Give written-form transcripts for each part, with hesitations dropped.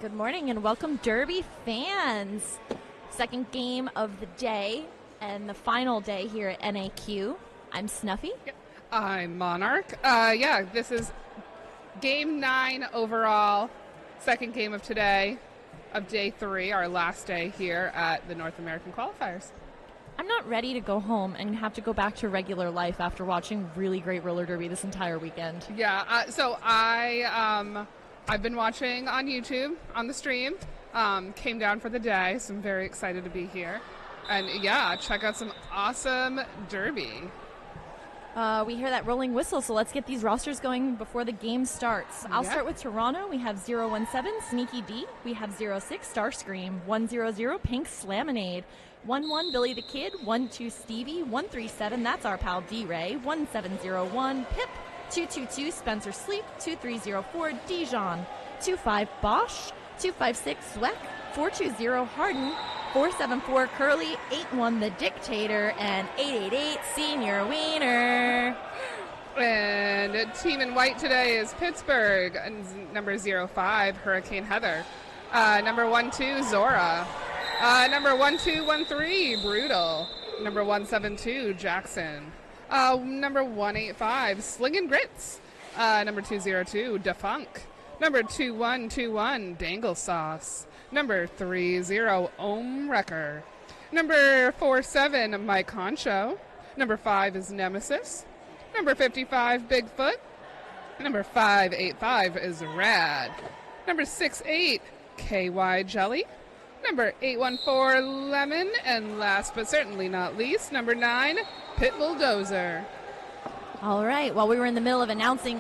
Good morning and welcome, Derby fans. Second game of the day and the final day here at NAQ. I'm Snuffy. Yep. I'm Monarch. This is game 9 overall, second game of today, of day 3, our last day here at the North American qualifiers. I'm not ready to go home and have to go back to regular life after watching really great roller derby this entire weekend. Yeah, I've been watching on YouTube on the stream, came down for the day, so I'm very excited to be here. And yeah, check out some awesome derby. We hear that rolling whistle, so let's get these rosters going before the game starts. I'll start with Toronto. We have 017, Sneaky D. We have 06, Starscream. 100, Pink Slaminade. 11, Billy the Kid. 12, Stevie. 137, that's our pal D-Ray. 1701, Pip. 222, Spencer Sleep. 2304, Dijon. 25, Bosch. 256, Zweck. 420, Harden. 474, Curly. 81, The Dictator. And 888, Senior Wiener. And team in white today is Pittsburgh. And number 05, Hurricane Heather. Number 12, Zora. Number 1213, Brutal. Number 172, Jackson. Number 185, Slingin' Grits. Number 202, Defunk. Number 2121, Dangle Sauce. Number 30, Ohm Wrecker. Number 47, Mike Honcho. Number 5 is Nemesis. Number 55, Bigfoot. Number 585 is Rad. Number 68, KY Jelly. Number 814, Lemon. And last but certainly not least, number 9, Pit Bulldozer. All right, while we were in the middle of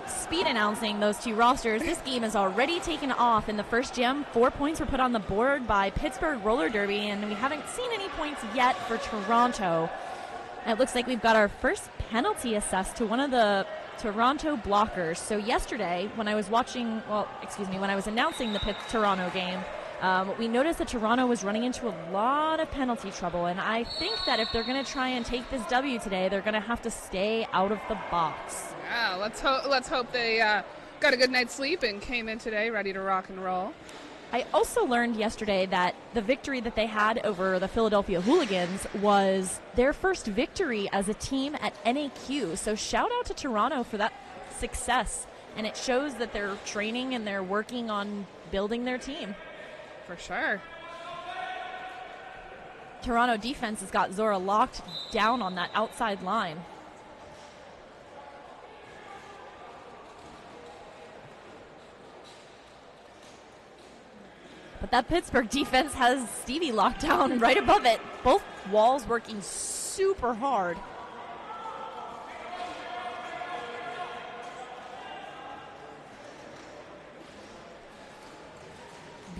speed announcing those two rosters, this game has already taken off in the first gym. 4 points were put on the board by Pittsburgh Roller Derby, and we haven't seen any points yet for Toronto. And it looks like we've got our first penalty assessed to one of the Toronto blockers. So yesterday, when I was announcing the Pitt-Toronto game, we noticed that Toronto was running into a lot of penalty trouble, and I think that if they're going to try and take this W today, they're going to have to stay out of the box. Yeah, let's hope they got a good night's sleep and came in today ready to rock and roll. I also learned yesterday that the victory that they had over the Philadelphia Hooligans was their first victory as a team at NAQ. So shout out to Toronto for that success, and it shows that they're training and they're working on building their team. For sure. Toronto defense has got Zora locked down on that outside line. But that Pittsburgh defense has Stevie locked down right above it. Both walls working super hard.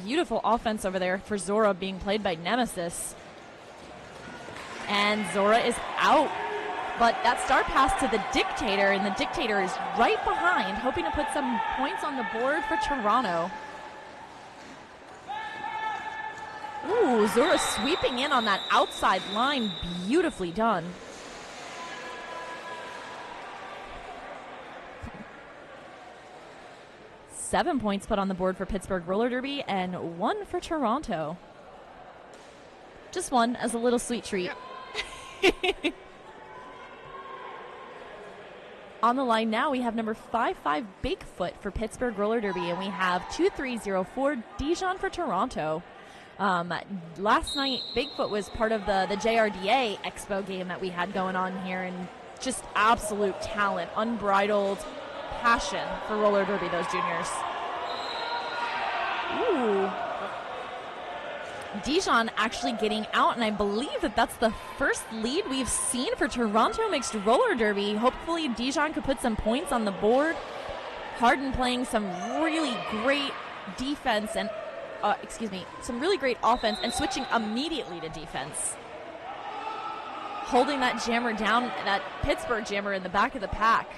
Beautiful offense over there for Zora, being played by Nemesis. And Zora is out. But that star pass to the Dictator, and the Dictator is right behind, hoping to put some points on the board for Toronto. Ooh, Zora sweeping in on that outside line. Beautifully done. Seven points put on the board for Pittsburgh Roller Derby and 1 for Toronto. Just one as a little sweet treat. Yep. On the line now, we have number 55 Bigfoot for Pittsburgh Roller Derby, and we have 2304 Dijon for Toronto. Last night, Bigfoot was part of the JRDA Expo game that we had going on here, and just absolute talent, unbridled passion for roller derby, those juniors. Ooh. Dijon actually getting out, and I believe that that's the first lead we've seen for Toronto mixed roller derby. Hopefully Dijon could put some points on the board. Harden playing some really great defense and some really great offense and switching immediately to defense. Holding that jammer down, that Pittsburgh jammer in the back of the pack.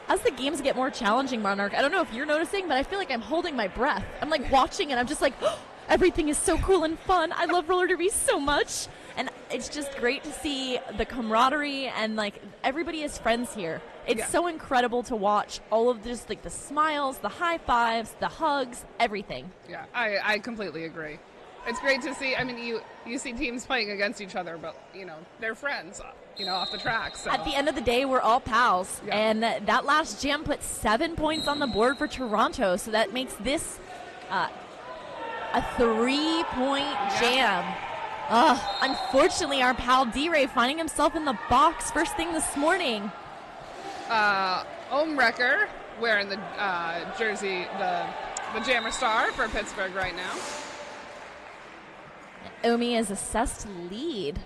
As the games get more challenging, Monarch, I don't know if you're noticing, but I feel like I'm holding my breath. I'm like watching and I'm just like, Everything is so cool and fun. I love roller derby so much. And it's just great to see the camaraderie and, like, everybody is friends here. It's so incredible to watch all of this, like, the smiles, the high fives, the hugs, everything. Yeah, I completely agree. It's great to see. I mean, you see teams playing against each other, but, you know, they're friends, you know, off the track. So. At the end of the day, we're all pals. Yeah. And that last jam put 7 points on the board for Toronto, so that makes this a 3-point jam. Unfortunately, our pal D-Ray finding himself in the box first thing this morning. Ohmrecker wearing the jersey, the Jammer Star for Pittsburgh right now. Omi is assessed lead.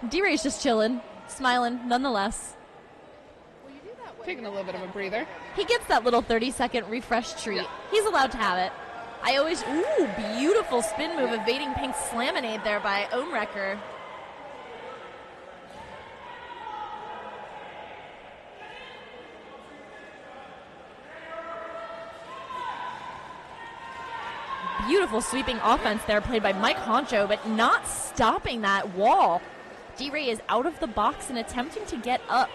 D-Ray's just chilling, smiling nonetheless. Taking a little bit of a breather. He gets that little 30-second refresh treat. Yeah. He's allowed to have it. Beautiful spin move, evading Pink's Slaminade there by Ohmrecker. Beautiful sweeping offense there played by Mike Honcho, but not stopping that wall. D-Ray is out of the box and attempting to get up.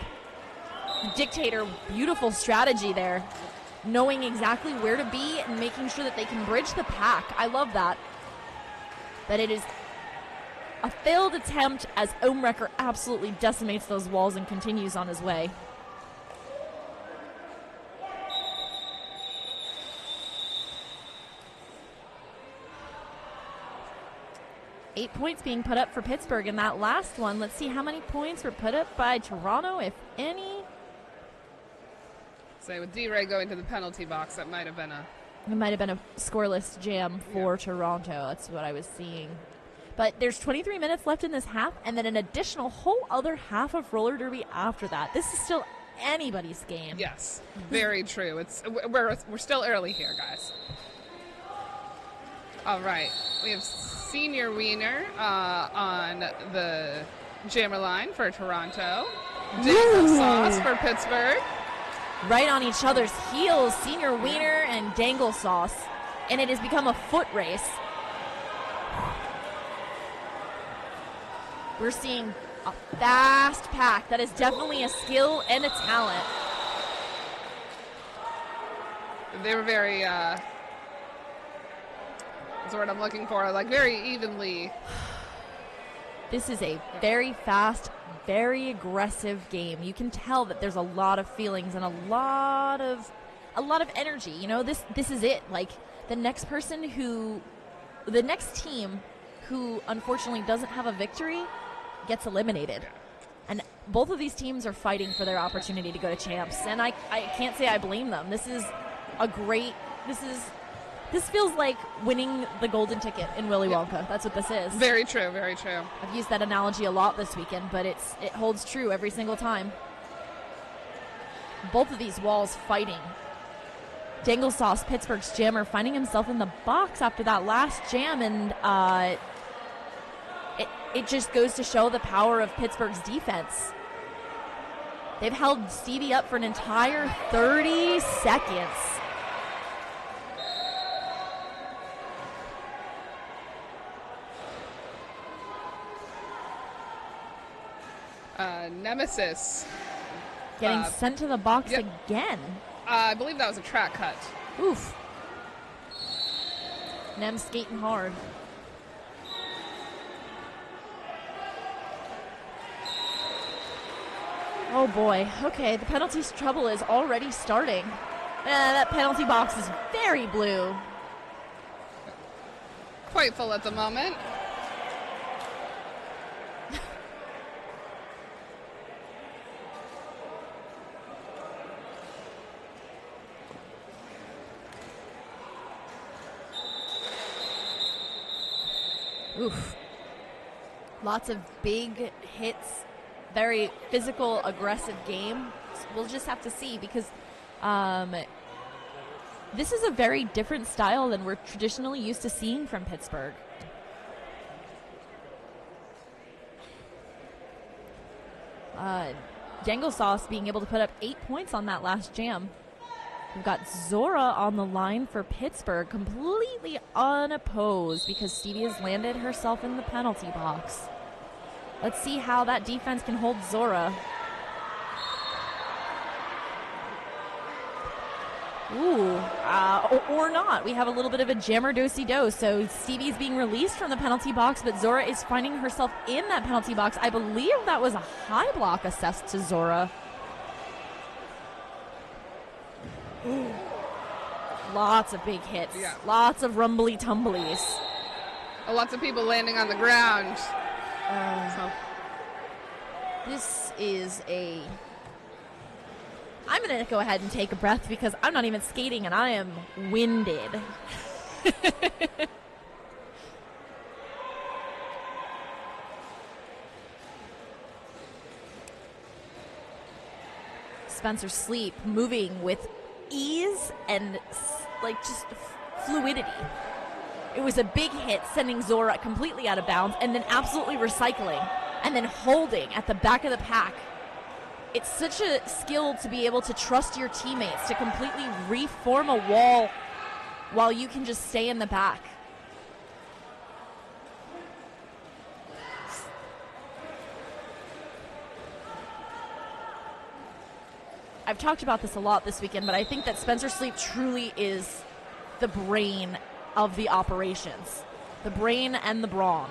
Dictator, beautiful strategy there. Knowing exactly where to be and making sure that they can bridge the pack. I love that. But it is a failed attempt as Ohmrecker absolutely decimates those walls and continues on his way. Eight points being put up for Pittsburgh in that last one. Let's see how many points were put up by Toronto, if any. Say with D-Ray going to the penalty box, that might have been a scoreless jam for Toronto. That's what I was seeing. But there's 23 minutes left in this half, and then an additional whole other half of roller derby after that. This is still anybody's game. Yes, very true. We're still early here, guys. All right, we have Senior Wiener on the jammer line for Toronto. Dangle Sauce for Pittsburgh. Right on each other's heels, Senior Wiener and Dangle Sauce. And it has become a foot race. We're seeing a fast pack. That is definitely a skill and a talent. They were very, that's the word I'm looking for, like very evenly. This is a very fast, very aggressive game. You can tell that there's a lot of feelings and a lot of energy. You know, this is it. Like the next team who unfortunately doesn't have a victory gets eliminated. And both of these teams are fighting for their opportunity to go to champs. And I can't say I blame them. This feels like winning the golden ticket in Willy Wonka. That's what this is. Very true, very true. I've used that analogy a lot this weekend, but it holds true every single time. Both of these walls fighting. Dangle Sauce, Pittsburgh's jammer, finding himself in the box after that last jam, and it just goes to show the power of Pittsburgh's defense. They've held Stevie up for an entire 30 seconds. Nemesis. Getting sent to the box again. I believe that was a track cut. Oof. Nem skating hard. Oh boy. Okay, the penalties trouble is already starting. That penalty box is very blue. Quite full at the moment. Oof. Lots of big hits. Very physical, aggressive game. We'll just have to see because this is a very different style than we're traditionally used to seeing from Pittsburgh. Dangle Sauce being able to put up 8 points on that last jam. We've got Zora on the line for Pittsburgh, completely unopposed because Stevie has landed herself in the penalty box. Let's see how that defense can hold Zora. Ooh, or not. We have a little bit of a jammer do-si-do. So Stevie's being released from the penalty box, but Zora is finding herself in that penalty box. I believe that was a high block assessed to Zora. Ooh. Lots of big hits. Yeah. Lots of rumbly tumblies. Lots of people landing on the ground. This is a... I'm going to go ahead and take a breath because I'm not even skating and I am winded. Spencer Sleep moving with ease and like just fluidity. It was a big hit, sending Zora completely out of bounds and then absolutely recycling and then holding at the back of the pack. It's such a skill to be able to trust your teammates to completely reform a wall while you can just stay in the back. I've talked about this a lot this weekend, but I think that Spencer Sleep truly is the brain of the operations. The brain and the brawn.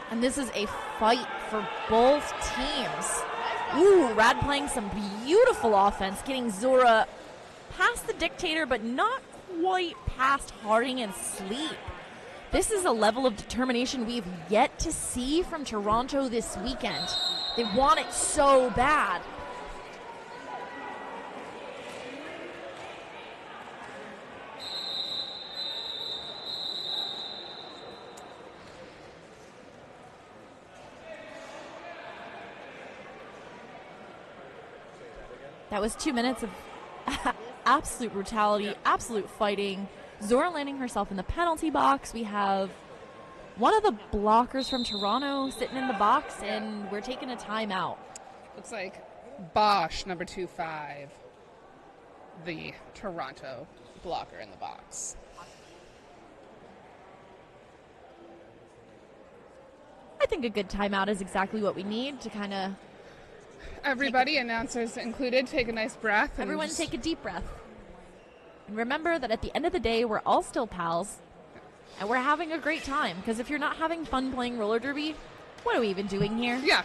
And this is a fight for both teams. Ooh, Rad playing some beautiful offense, getting Zora past the dictator, but not quite past Harding and Sleep. This is a level of determination we've yet to see from Toronto this weekend. They want it so bad. That was 2 minutes of absolute brutality, absolute fighting. Zora landing herself in the penalty box. We have one of the blockers from Toronto sitting in the box, and we're taking a timeout. Looks like Bosch, number 25, the Toronto blocker in the box. I think a good timeout is exactly what we need to kind of... Everybody, announcers included, take a nice breath. Everyone take a deep breath. And remember that at the end of the day, we're all still pals. And we're having a great time. Because if you're not having fun playing roller derby, what are we even doing here? Yeah.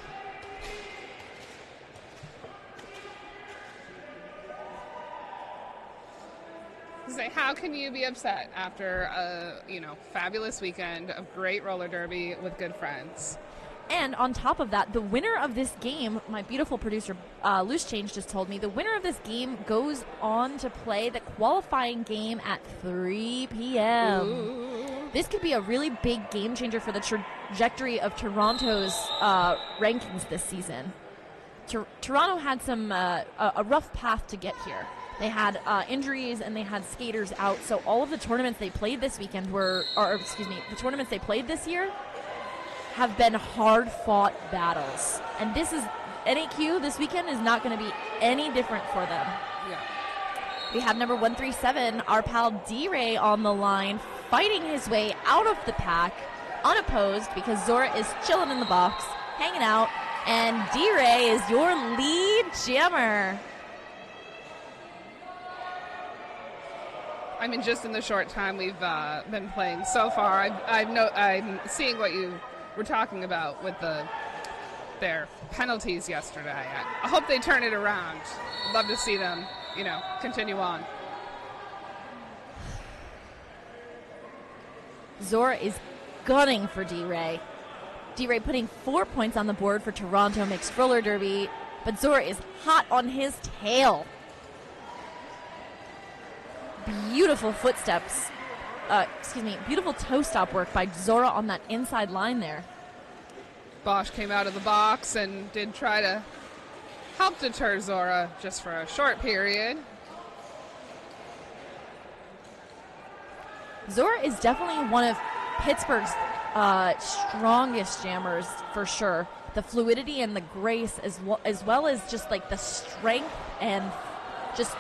Say, how can you be upset after a fabulous weekend of great roller derby with good friends? And on top of that, the winner of this game, my beautiful producer, Loose Change, just told me, the winner of this game goes on to play the qualifying game at 3 p.m. Ooh. This could be a really big game changer for the trajectory of Toronto's rankings this season. Toronto had some a rough path to get here. They had injuries and they had skaters out, so all of the tournaments they played this weekend the tournaments they played this year have been hard-fought battles. And this is, NAQ this weekend is not going to be any different for them. Yeah. We have number 137, our pal D-Ray on the line, fighting his way out of the pack, unopposed, because Zora is chilling in the box, hanging out, and D-Ray is your lead jammer. I mean, just in the short time we've been playing so far, I'm seeing what you were talking about with their penalties yesterday. I hope they turn it around. I'd love to see them, continue on. Zora is gunning for D-Ray. D-Ray putting 4 points on the board for Toronto Mixed Roller Derby, but Zora is hot on his tail. Beautiful footsteps. Beautiful toe stop work by Zora on that inside line there. Bosch came out of the box and did try to help deter Zora just for a short period. Zora is definitely one of Pittsburgh's strongest jammers for sure. the fluidity and the grace as well as just like the strength and just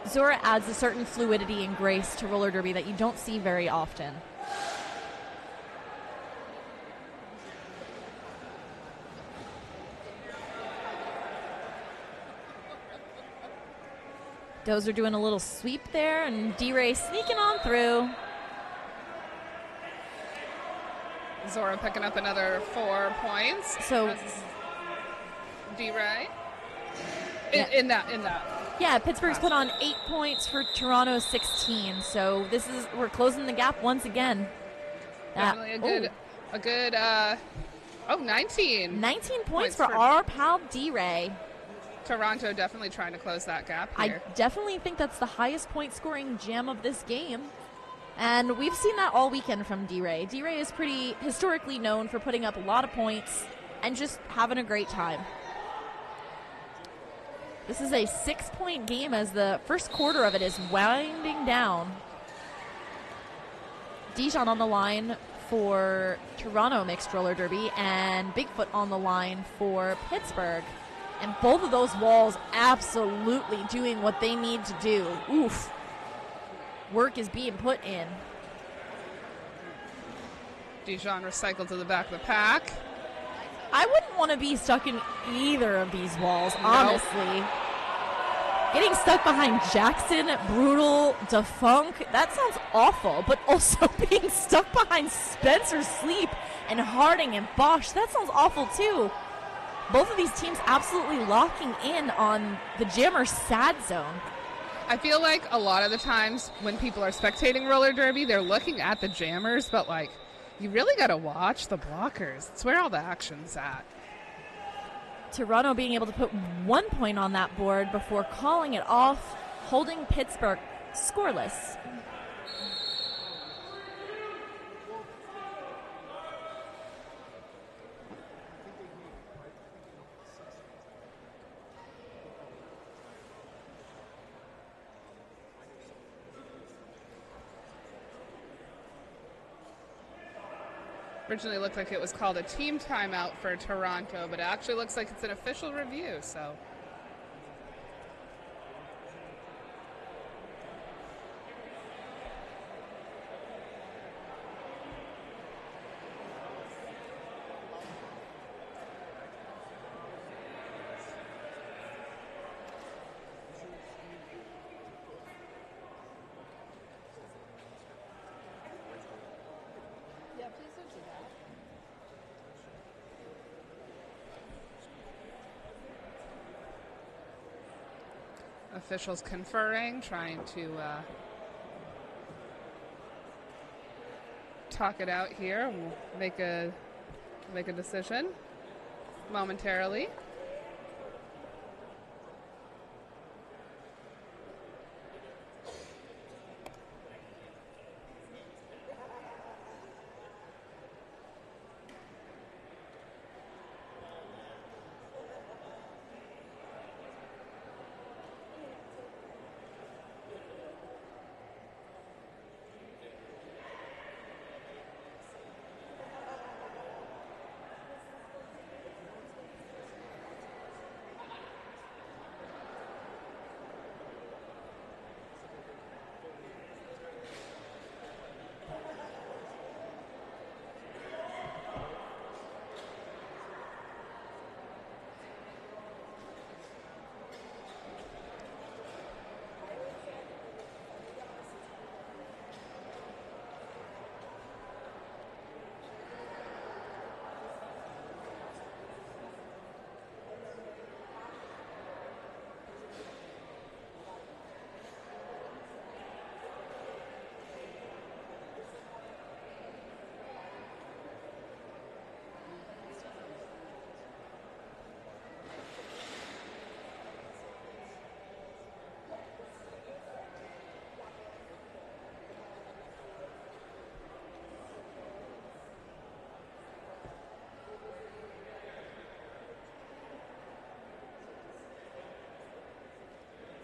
Zora adds a certain fluidity and grace to roller derby that you don't see very often. Dozer doing a little sweep there, and D-Ray sneaking on through. Zora picking up another 4 points. So D-Ray in that. Yeah, Pittsburgh's put on 8 points for Toronto's 16. So we're closing the gap once again. Definitely a good 19. 19 points for our pal D-Ray. Toronto definitely trying to close that gap here. I definitely think that's the highest point scoring gem of this game. And we've seen that all weekend from D-Ray. D-Ray is pretty historically known for putting up a lot of points and just having a great time. This is a 6-point game as the first quarter of it is winding down. Dijon on the line for Toronto mixed roller derby and Bigfoot on the line for Pittsburgh. And both of those walls absolutely doing what they need to do. Oof. Work is being put in. Dijon recycled to the back of the pack. I wouldn't want to be stuck in either of these walls, honestly. Getting stuck behind Jackson, Brutal, Defunk, that sounds awful. But also being stuck behind Spencer Sleep and Harding and Bosch, that sounds awful too. Both of these teams absolutely locking in on the Jammer sad zone. I feel like a lot of the times when people are spectating roller derby, they're looking at the jammers, but like, you really got to watch the blockers. It's where all the action's at. Toronto being able to put 1 point on that board before calling it off, holding Pittsburgh scoreless. Originally looked like it was called a team timeout for Toronto, but it actually looks like it's an official review, so. Officials conferring, trying to talk it out here. We'll make a decision momentarily.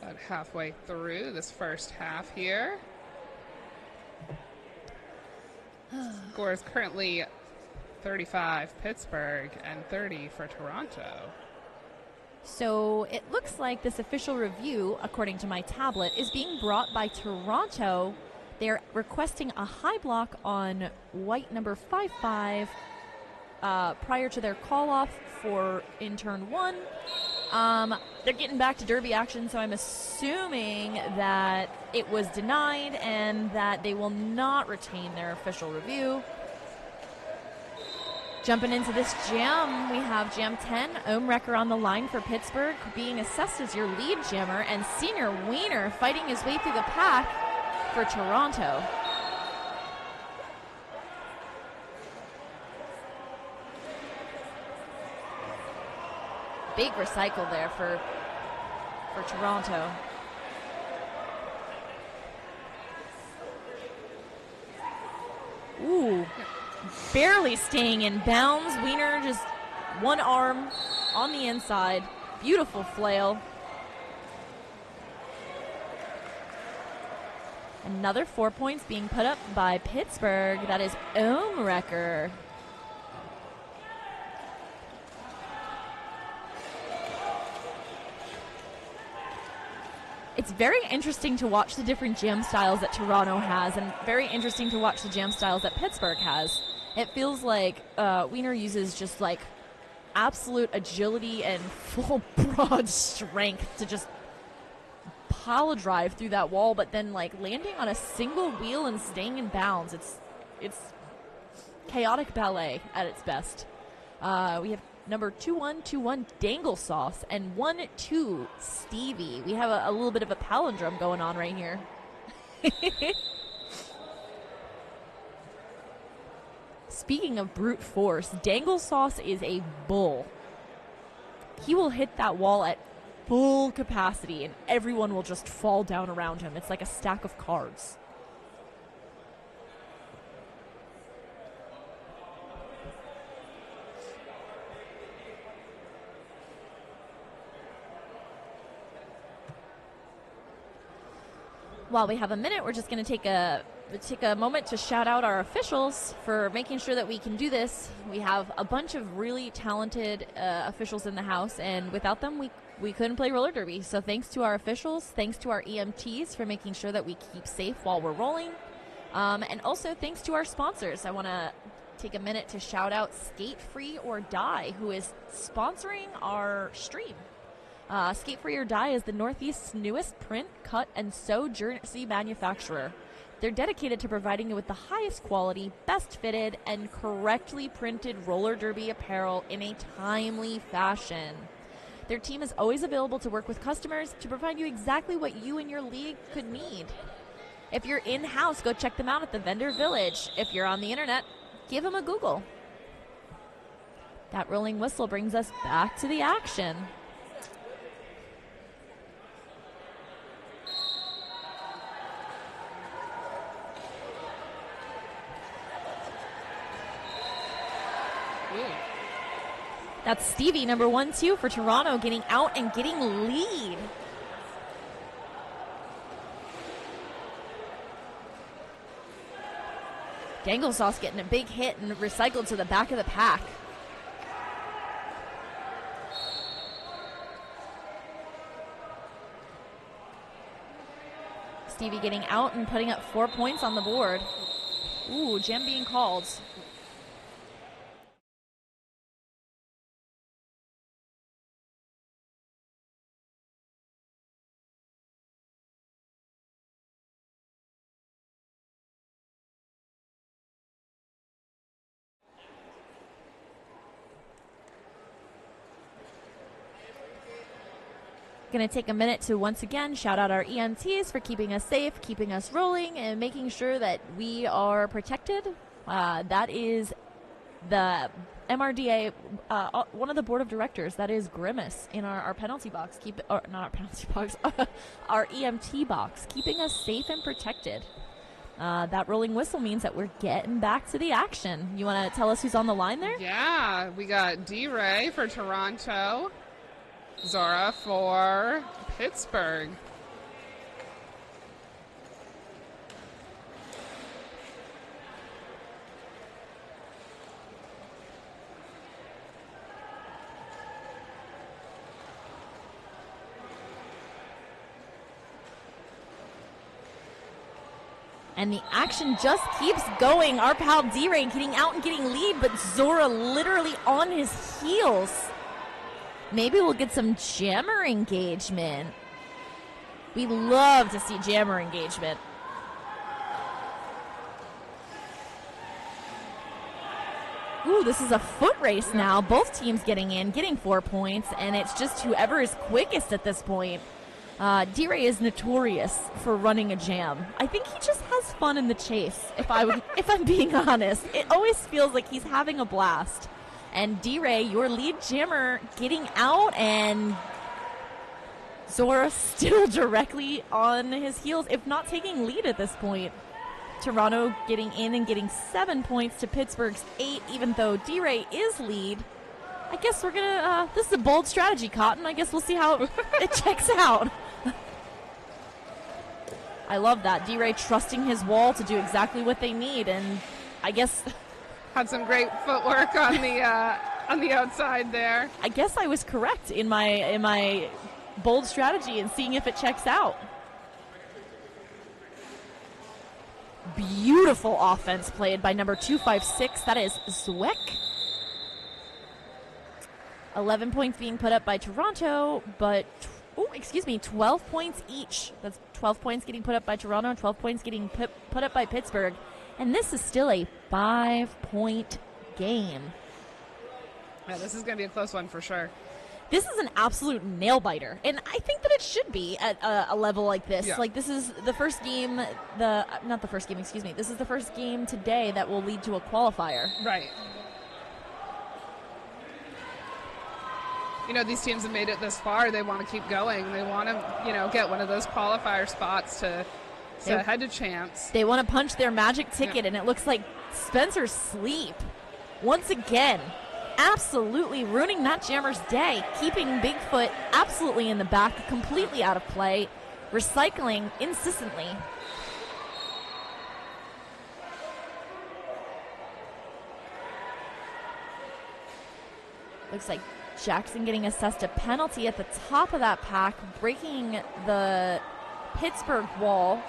About halfway through this first half here. Score is currently 35 Pittsburgh and 30 for Toronto. So it looks like this official review, according to my tablet, is being brought by Toronto. They're requesting a high block on white number 5-5 prior to their call-off for in turn 1. They're getting back to derby action, so I'm assuming that it was denied and that they will not retain their official review. Jumping into this jam, we have Jam 10, Ohmwrecker on the line for Pittsburgh, being assessed as your lead jammer, and Senior Wiener fighting his way through the pack for Toronto. Big recycle there for Toronto. Ooh. Barely staying in bounds. Wiener just one arm on the inside. Beautiful flail. Another 4 points being put up by Pittsburgh. That is Ohmwrecker. It's very interesting to watch the different jam styles that Toronto has, and very interesting to watch the jam styles that Pittsburgh has. It feels like Wiener uses just like absolute agility and full broad strength to just pile drive through that wall, but then like landing on a single wheel and staying in bounds. It's chaotic ballet at its best. We have number 2121 Dangle Sauce and 12 Stevie. We have a little bit of a palindrome going on right here. Speaking of brute force, Dangle Sauce is a bull. He will hit that wall at full capacity and everyone will just fall down around him. It's like a stack of cards. While we have a minute, we're just going to take a moment to shout out our officials for making sure that we can do this. We have a bunch of really talented officials in the house, and without them, we couldn't play roller derby. So thanks to our officials, thanks to our EMTs for making sure that we keep safe while we're rolling, and also thanks to our sponsors. I want to take a minute to shout out Skate Free or Die, who is sponsoring our stream. Skate Free or Die is the Northeast's newest print, cut, and sew jersey manufacturer. They're dedicated to providing you with the highest quality, best fitted, and correctly printed roller derby apparel in a timely fashion. Their team is always available to work with customers to provide you exactly what you and your league could need. If you're in-house, go check them out at the Vendor Village. If you're on the internet, give them a Google. That rolling whistle brings us back to the action. That's Stevie, number 12 for Toronto, getting out and getting lead. Dangle Sauce getting a big hit and recycled to the back of the pack. Stevie getting out and putting up 4 points on the board. Ooh, jam being called. Going to take a minute to once again shout out our EMTs for keeping us safe, keeping us rolling, and making sure that we are protected. That is the MRDA, one of the board of directors. That is Grimace in our penalty box. Not our penalty box, our EMT box, keeping us safe and protected. That rolling whistle means that we're getting back to the action. You want to tell us who's on the line there? Yeah, we got D-Ray for Toronto. Zora for Pittsburgh. And the action just keeps going. Our pal D-Ray getting out and getting lead, but Zora literally on his heels. Maybe we'll get some jammer engagement. We love to see jammer engagement. Ooh, this is a foot race now. Both teams getting in, getting 4 points, and it's just whoever is quickest at this point. D-Ray is notorious for running a jam. I think he just has fun in the chase, if I'm being honest. It always feels like he's having a blast. And D-Ray, your lead jammer, getting out, and Zora still directly on his heels, if not taking lead at this point. Toronto getting in and getting 7 points to Pittsburgh's 8, even though D-Ray is lead. I guess we're going to, this is a bold strategy, Cotton. I guess we'll see how it checks out. I love that. D-Ray trusting his wall to do exactly what they need, and I guess had some great footwork on the outside there. I guess I was correct in my bold strategy and seeing if it checks out. Beautiful offense played by number 256. That is Zwick. 11 points being put up by Toronto, but 12 points each. That's 12 points getting put up by Toronto, 12 points getting put up by Pittsburgh. And this is still a 5-point game. Yeah, this is going to be a close one for sure. This is an absolute nail-biter, and I think that it should be at a level like this. Yeah. Like, this is the first game, this is the first game today that will lead to a qualifier. Right. You know, these teams have made it this far. They want to keep going. They want to, get one of those qualifier spots to head to champs. They want to punch their magic ticket, and it looks like Spencer Sleep, once again, absolutely ruining that jammer's day, keeping Bigfoot absolutely in the back, completely out of play, recycling insistently. Looks like Jackson getting assessed a penalty at the top of that pack, breaking the Pittsburgh wall.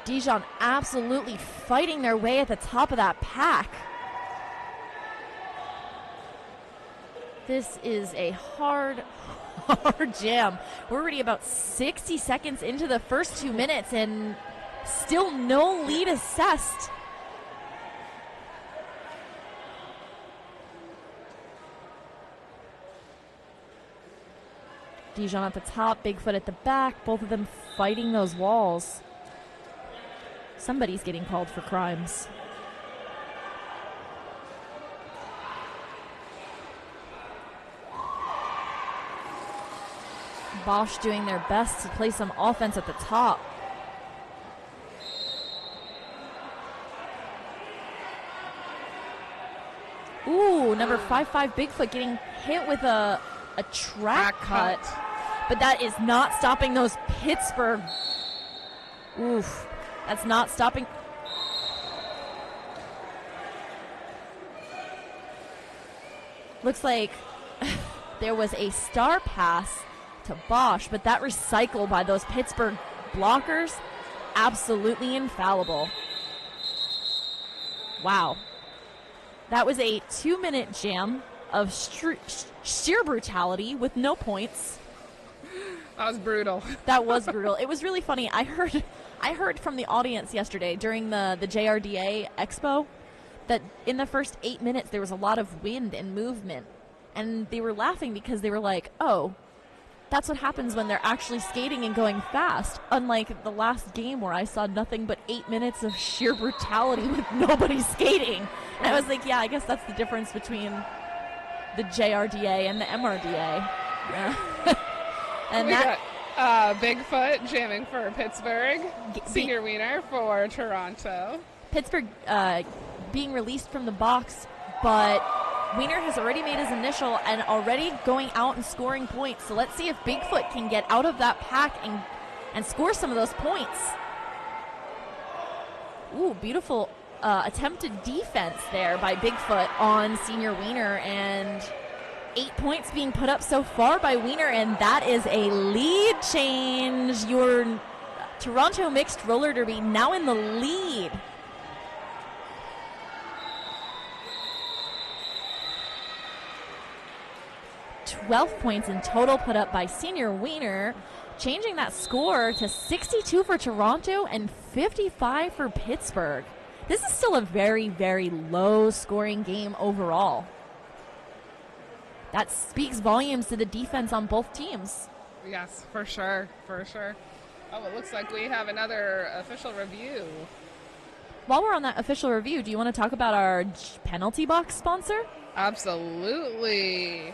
Dijon absolutely fighting their way at the top of that pack. This is a hard jam. We're already about 60 seconds into the first 2 minutes and still no lead assessed. Dijon at the top, Bigfoot at the back, both of them fighting those walls. Somebody's getting called for crimes. Bosch doing their best to play some offense at the top. Ooh, number 5'5" Bigfoot getting hit with a track cut. But that is not stopping those Pittsburgh. Oof. That's not stopping. Looks like there was a star pass to Bosch, but that recycle by those Pittsburgh blockers, absolutely infallible. Wow. That was a 2-minute jam of sheer brutality with no points. That was brutal. That was brutal. It was really funny. I heard from the audience yesterday during the JRDA Expo that in the first 8 minutes there was a lot of wind and movement. And they were laughing because they were like, oh, that's what happens when they're actually skating and going fast. Unlike the last game where I saw nothing but 8 minutes of sheer brutality with nobody skating. And I was like, yeah, I guess that's the difference between the JRDA and the MRDA. Yeah. And we got Bigfoot jamming for Pittsburgh, Senior Wiener for Toronto. Pittsburgh being released from the box, but Wiener has already made his initial and already going out and scoring points. So let's see if Bigfoot can get out of that pack and score some of those points. Ooh, beautiful attempted defense there by Bigfoot on Senior Wiener, and 8 points being put up so far by Wiener, and that is a lead change. Your Toronto Mixed Roller Derby now in the lead. $12 points in total put up by Senior Wiener, changing that score to 62 for Toronto and 55 for Pittsburgh. This is still a very, very low scoring game overall. That speaks volumes to the defense on both teams. Yes, for sure, for sure. Oh, it looks like we have another official review. While we're on that official review, do you want to talk about our penalty box sponsor? Absolutely.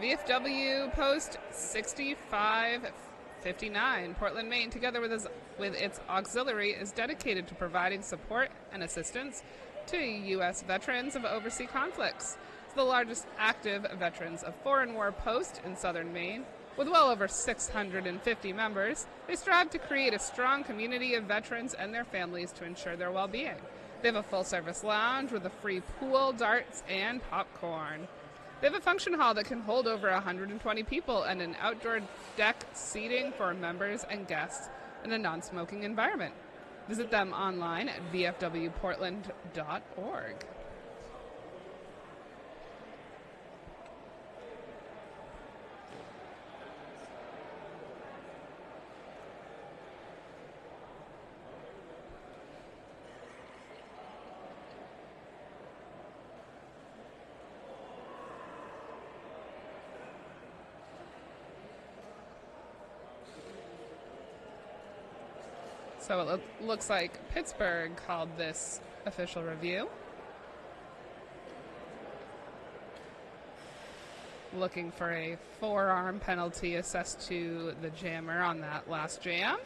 VFW Post 6559, Portland, Maine, together with its auxiliary, is dedicated to providing support and assistance to U.S. veterans of overseas conflicts. It's the largest active veterans of foreign war post in southern Maine. With well over 650 members, they strive to create a strong community of veterans and their families to ensure their well-being. They have a full-service lounge with a free pool, darts, and popcorn. They have a function hall that can hold over 120 people and an outdoor deck seating for members and guests in a non-smoking environment. Visit them online at vfwportland.org. So it looks like Pittsburgh called this official review. Looking for a forearm penalty assessed to the jammer on that last jam.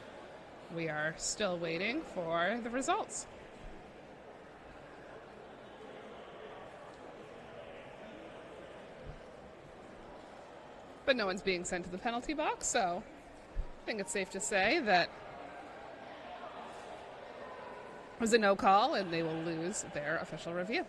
We are still waiting for the results. But no one's being sent to the penalty box, so I think it's safe to say that it was a no call, and they will lose their official review.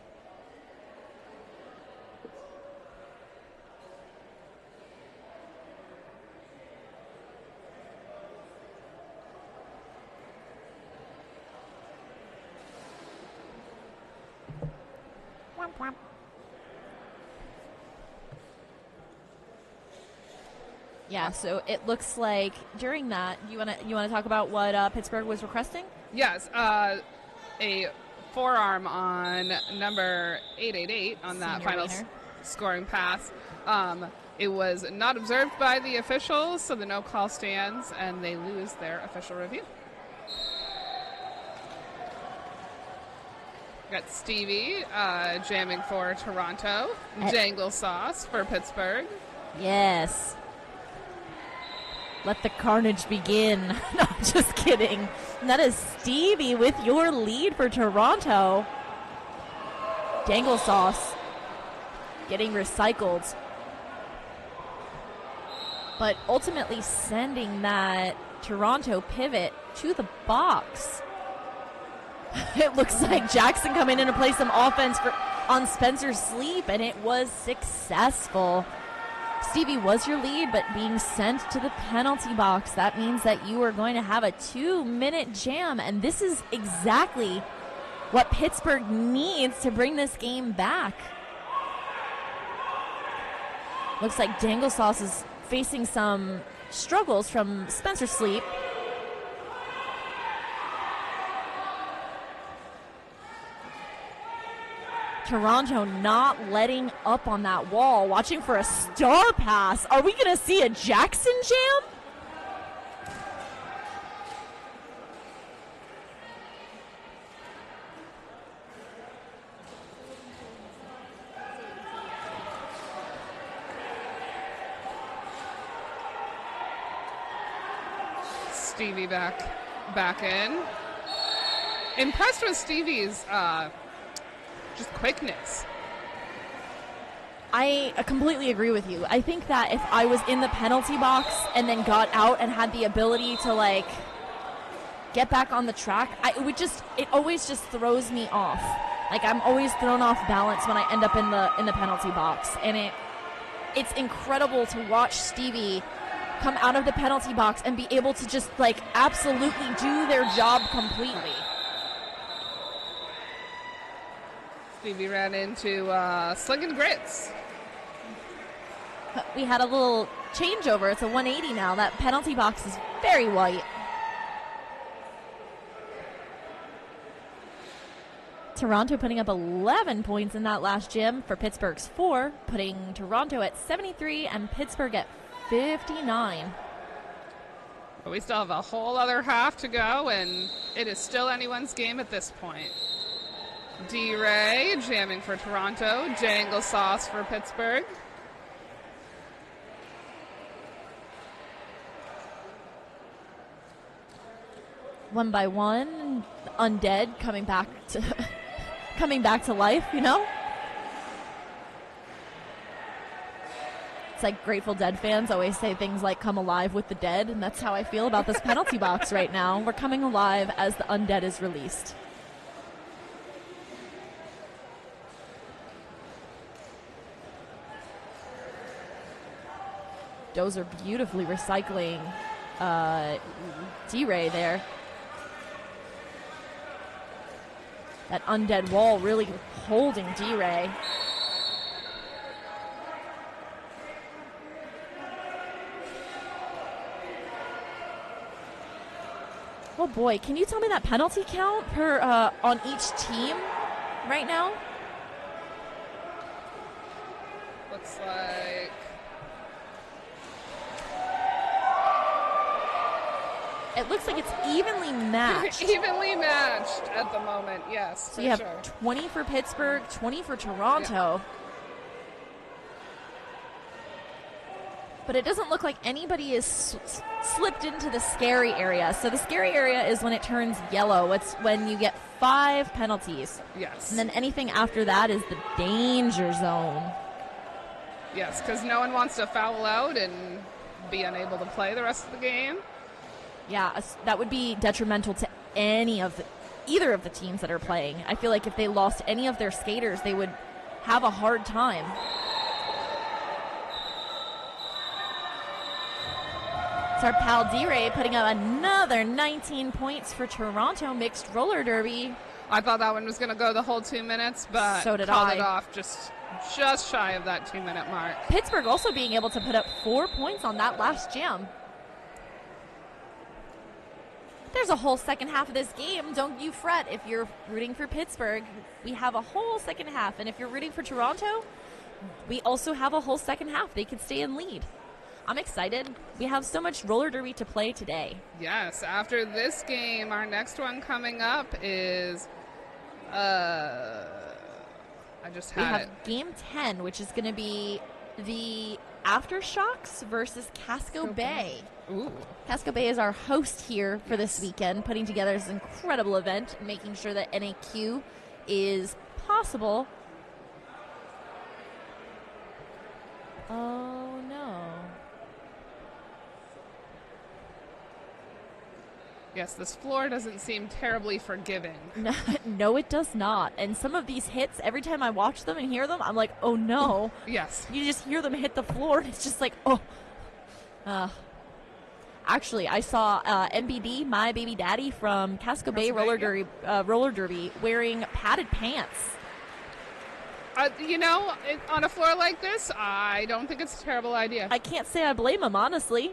Yeah, so it looks like during that, you want to talk about what Pittsburgh was requesting? Yes, a forearm on number 888 on that final scoring pass. It was not observed by the officials, so the no call stands, and they lose their official review. Got Stevie jamming for Toronto, Jangle Sauce for Pittsburgh. Yes. Let the carnage begin. No, just kidding. And that is Stevie with your lead for Toronto. Dangle Sauce getting recycled. But ultimately sending that Toronto pivot to the box. It looks like Jackson coming in to play some offense on Spencer's sleep, and it was successful. Stevie was your lead, but being sent to the penalty box. That means that you are going to have a 2-minute jam, and this is exactly what Pittsburgh needs to bring this game back. Looks like Dangle Sauce is facing some struggles from Spencer Sleep. Toronto not letting up on that wall, watching for a star pass. Are we going to see a Jackson jam? Stevie back in. Impressed with Stevie's just quickness. I completely agree with you. I think that if I was in the penalty box and then got out and had the ability to get back on the track, it always just throws me off Like, I'm always thrown off balance when I end up in the penalty box, and it's incredible to watch Stevie come out of the penalty box and be able to just like absolutely do their job completely. Stevie ran into Slinging Grits. We had a little changeover. It's a 180 now. That penalty box is very white. Toronto putting up 11 points in that last gym for Pittsburgh's 4, putting Toronto at 73 and Pittsburgh at 59. But we still have a whole other half to go, and it is still anyone's game at this point. D-Ray jamming for Toronto. Jangle Sauce for Pittsburgh. One by one, Undead coming back to life, you know? It's like Grateful Dead fans always say things like come alive with the dead, and that's how I feel about this penalty box right now. We're coming alive as the Undead is released. Dozer beautifully recycling D-Ray there. That Undead wall really holding D-Ray. Oh boy, can you tell me that penalty count per on each team right now? Looks like it looks like it's evenly matched. Evenly matched at the moment, yes. So you have 20 for Pittsburgh, 20 for Toronto. Yeah. But it doesn't look like anybody is slipped into the scary area. So the scary area is when it turns yellow. It's when you get 5 penalties. Yes. And then anything after that is the danger zone. Yes, because no one wants to foul out and be unable to play the rest of the game. Yeah, that would be detrimental to either of the teams that are playing. I feel like if they lost any of their skaters, they would have a hard time. It's our pal D-Ray putting up another 19 points for Toronto mixed roller derby. I thought that one was going to go the whole 2 minutes, but so did called I. It off just shy of that 2-minute mark. Pittsburgh also being able to put up 4 points on that last jam. There's a whole second half of this game. Don't you fret if you're rooting for Pittsburgh. We have a whole second half. And if you're rooting for Toronto, we also have a whole second half. They could stay in lead. I'm excited. We have so much roller derby to play today. Yes, after this game, our next one coming up is I just had We have game 10, which is going to be the Aftershocks versus Casco Bay. Ooh. Casco Bay is our host here for this weekend, putting together this incredible event, making sure that NAQ is possible. Oh, no. Yes, this floor doesn't seem terribly forgiving. No, it does not. And some of these hits, every time I watch them and hear them, I'm like, oh, no. Yes. You just hear them hit the floor, and it's just like, oh. Actually, I saw MBD, my baby daddy from Casco Bay roller derby, wearing padded pants. On a floor like this, I don't think it's a terrible idea. I can't say I blame him, honestly.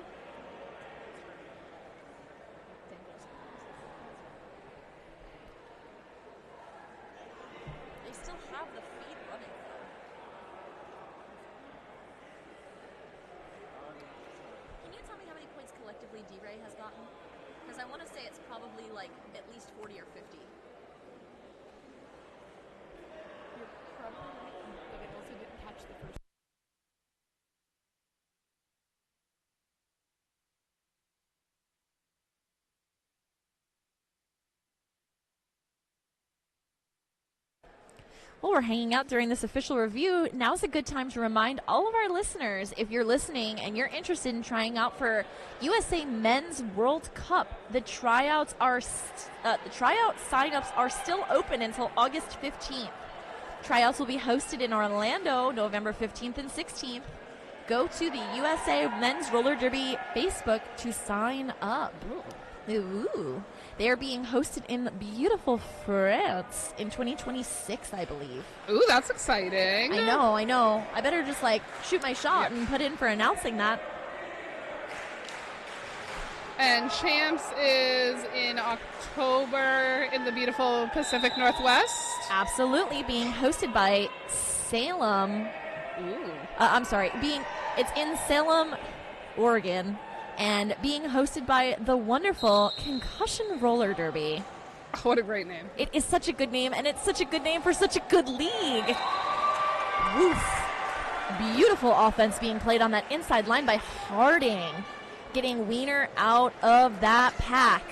They still have the feed running. Can you tell me how many points collectively D-Ray has gotten? Because I want to say it's probably like at least 40 or 50. You're probably right, but I also didn't catch the first. Well, we're hanging out during this official review. Now's a good time to remind all of our listeners, if you're listening and you're interested in trying out for USA Men's World Cup, the tryout signups are still open until August 15th. Tryouts will be hosted in Orlando, November 15th and 16th. Go to the USA Men's Roller Derby Facebook to sign up. Ooh. They are being hosted in beautiful France in 2026, I believe. Ooh, that's exciting. I know. I better just shoot my shot and put in for announcing that. And Champs is in October in the beautiful Pacific Northwest. Absolutely, being hosted by Salem. Ooh. It's in Salem, Oregon, and being hosted by the wonderful Concussion Roller Derby. Oh, what a great name. It is such a good name, and it's such a good name for such a good league. Woof. Beautiful offense being played on that inside line by Harding, getting Wiener out of that pack.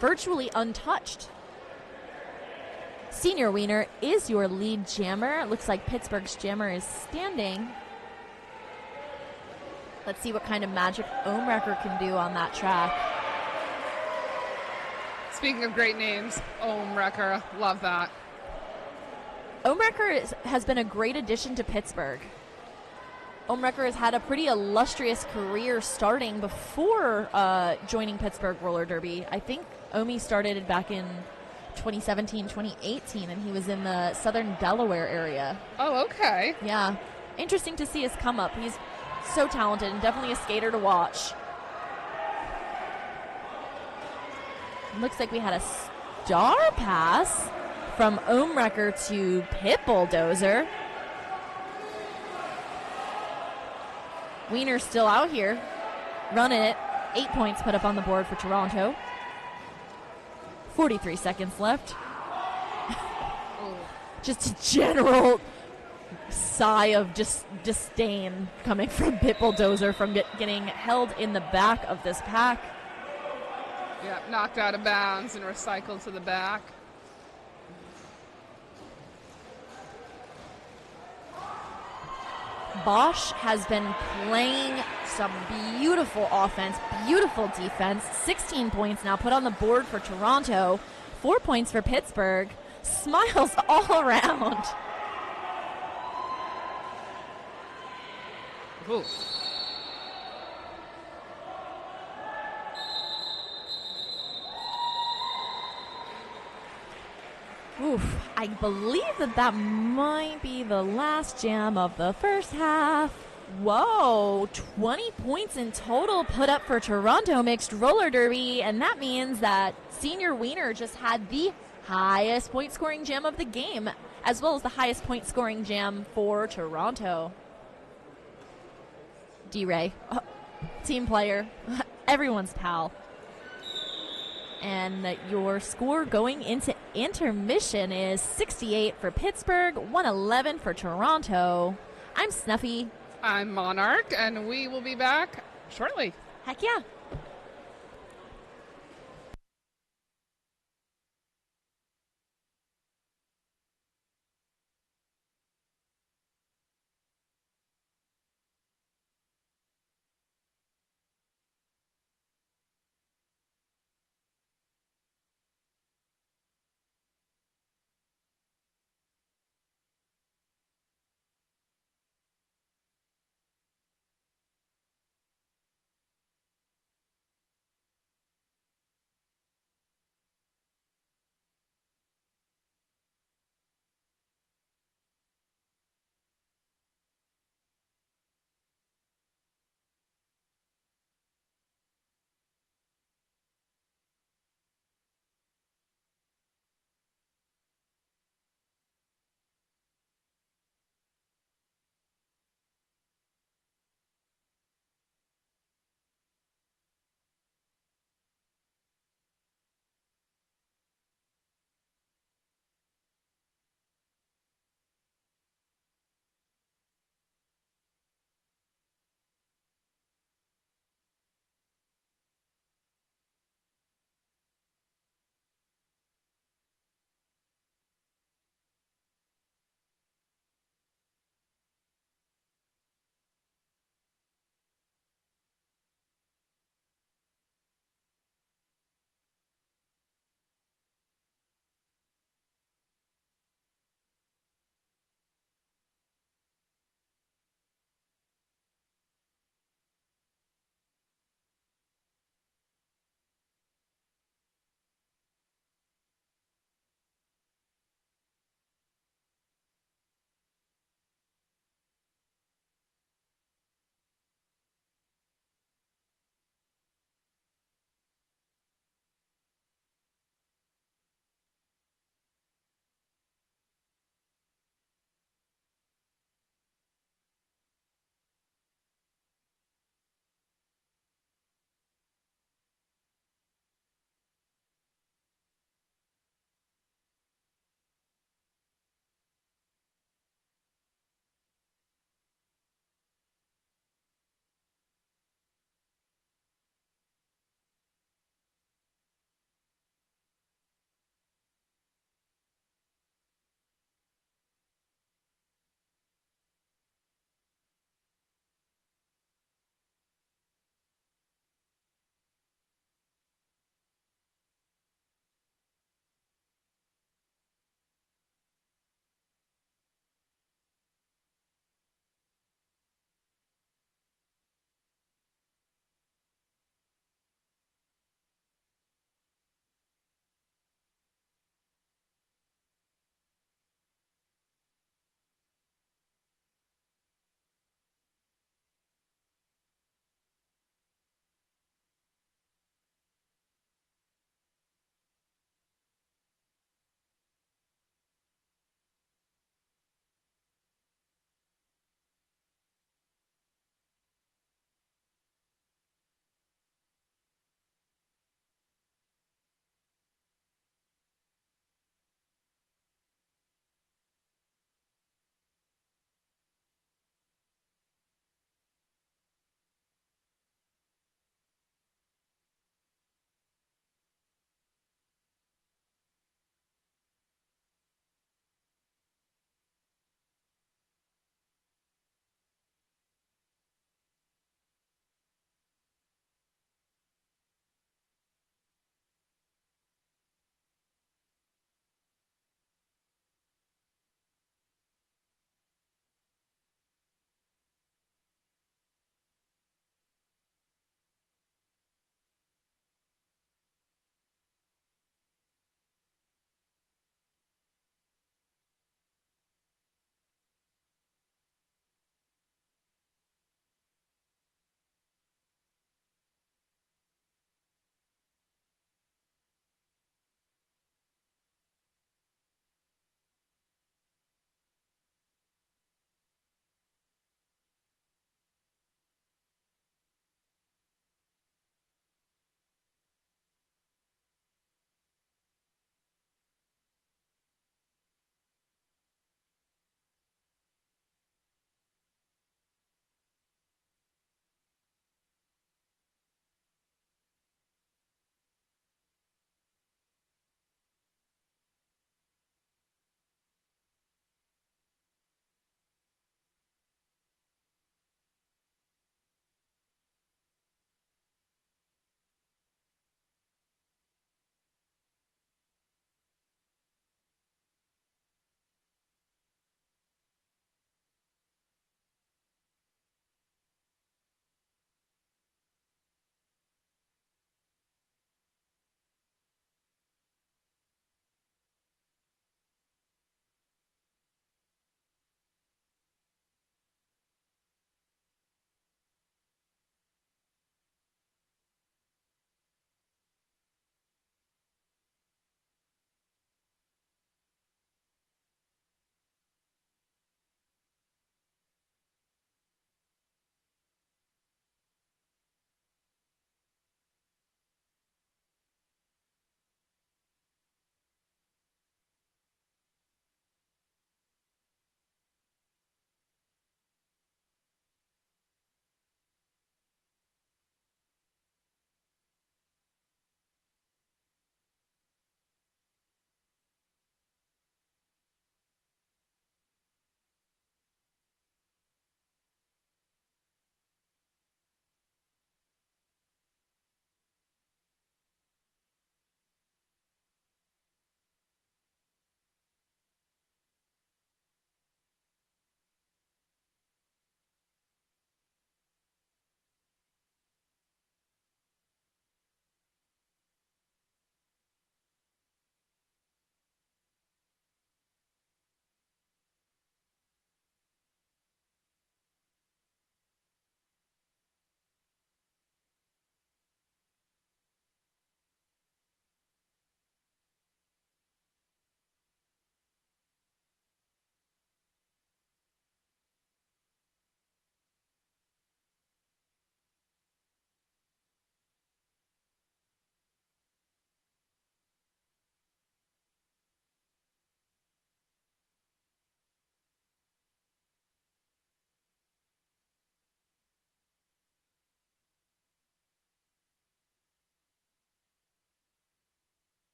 Virtually untouched. Senior Wiener is your lead jammer. It looks like Pittsburgh's jammer is standing. Let's see what kind of magic Ohmrecker can do on that track. Speaking of great names, Ohmrecker, love that. Ohmrecker has been a great addition to Pittsburgh. Ohmrecker has had a pretty illustrious career starting before joining Pittsburgh Roller Derby. I think Omi started back in 2017, 2018, and he was in the southern Delaware area. Oh, okay. Yeah. Interesting to see his come up. He's so talented and definitely a skater to watch. Looks like we had a star pass from Ohmrecker to Pit Bulldozer. Wiener's still out here, running it. 8 points put up on the board for Toronto. 43 seconds left. Just a general sigh of disdain coming from Pit Bulldozer from getting held in the back of this pack. Yeah, knocked out of bounds and recycled to the back. Bosch has been playing some beautiful offense, beautiful defense. 16 points now put on the board for Toronto. 4 points for Pittsburgh. Smiles all around. Ooh. Oof, I believe that might be the last jam of the first half. Whoa, 20 points in total put up for Toronto Mixed Roller Derby, and that means that Senior Wiener just had the highest point scoring jam of the game, as well as the highest point scoring jam for Toronto. D-Ray, team player, everyone's pal. And your score going into intermission is 68 for Pittsburgh, 111 for Toronto. I'm Snuffy. I'm Monarch, and we will be back shortly. Heck yeah.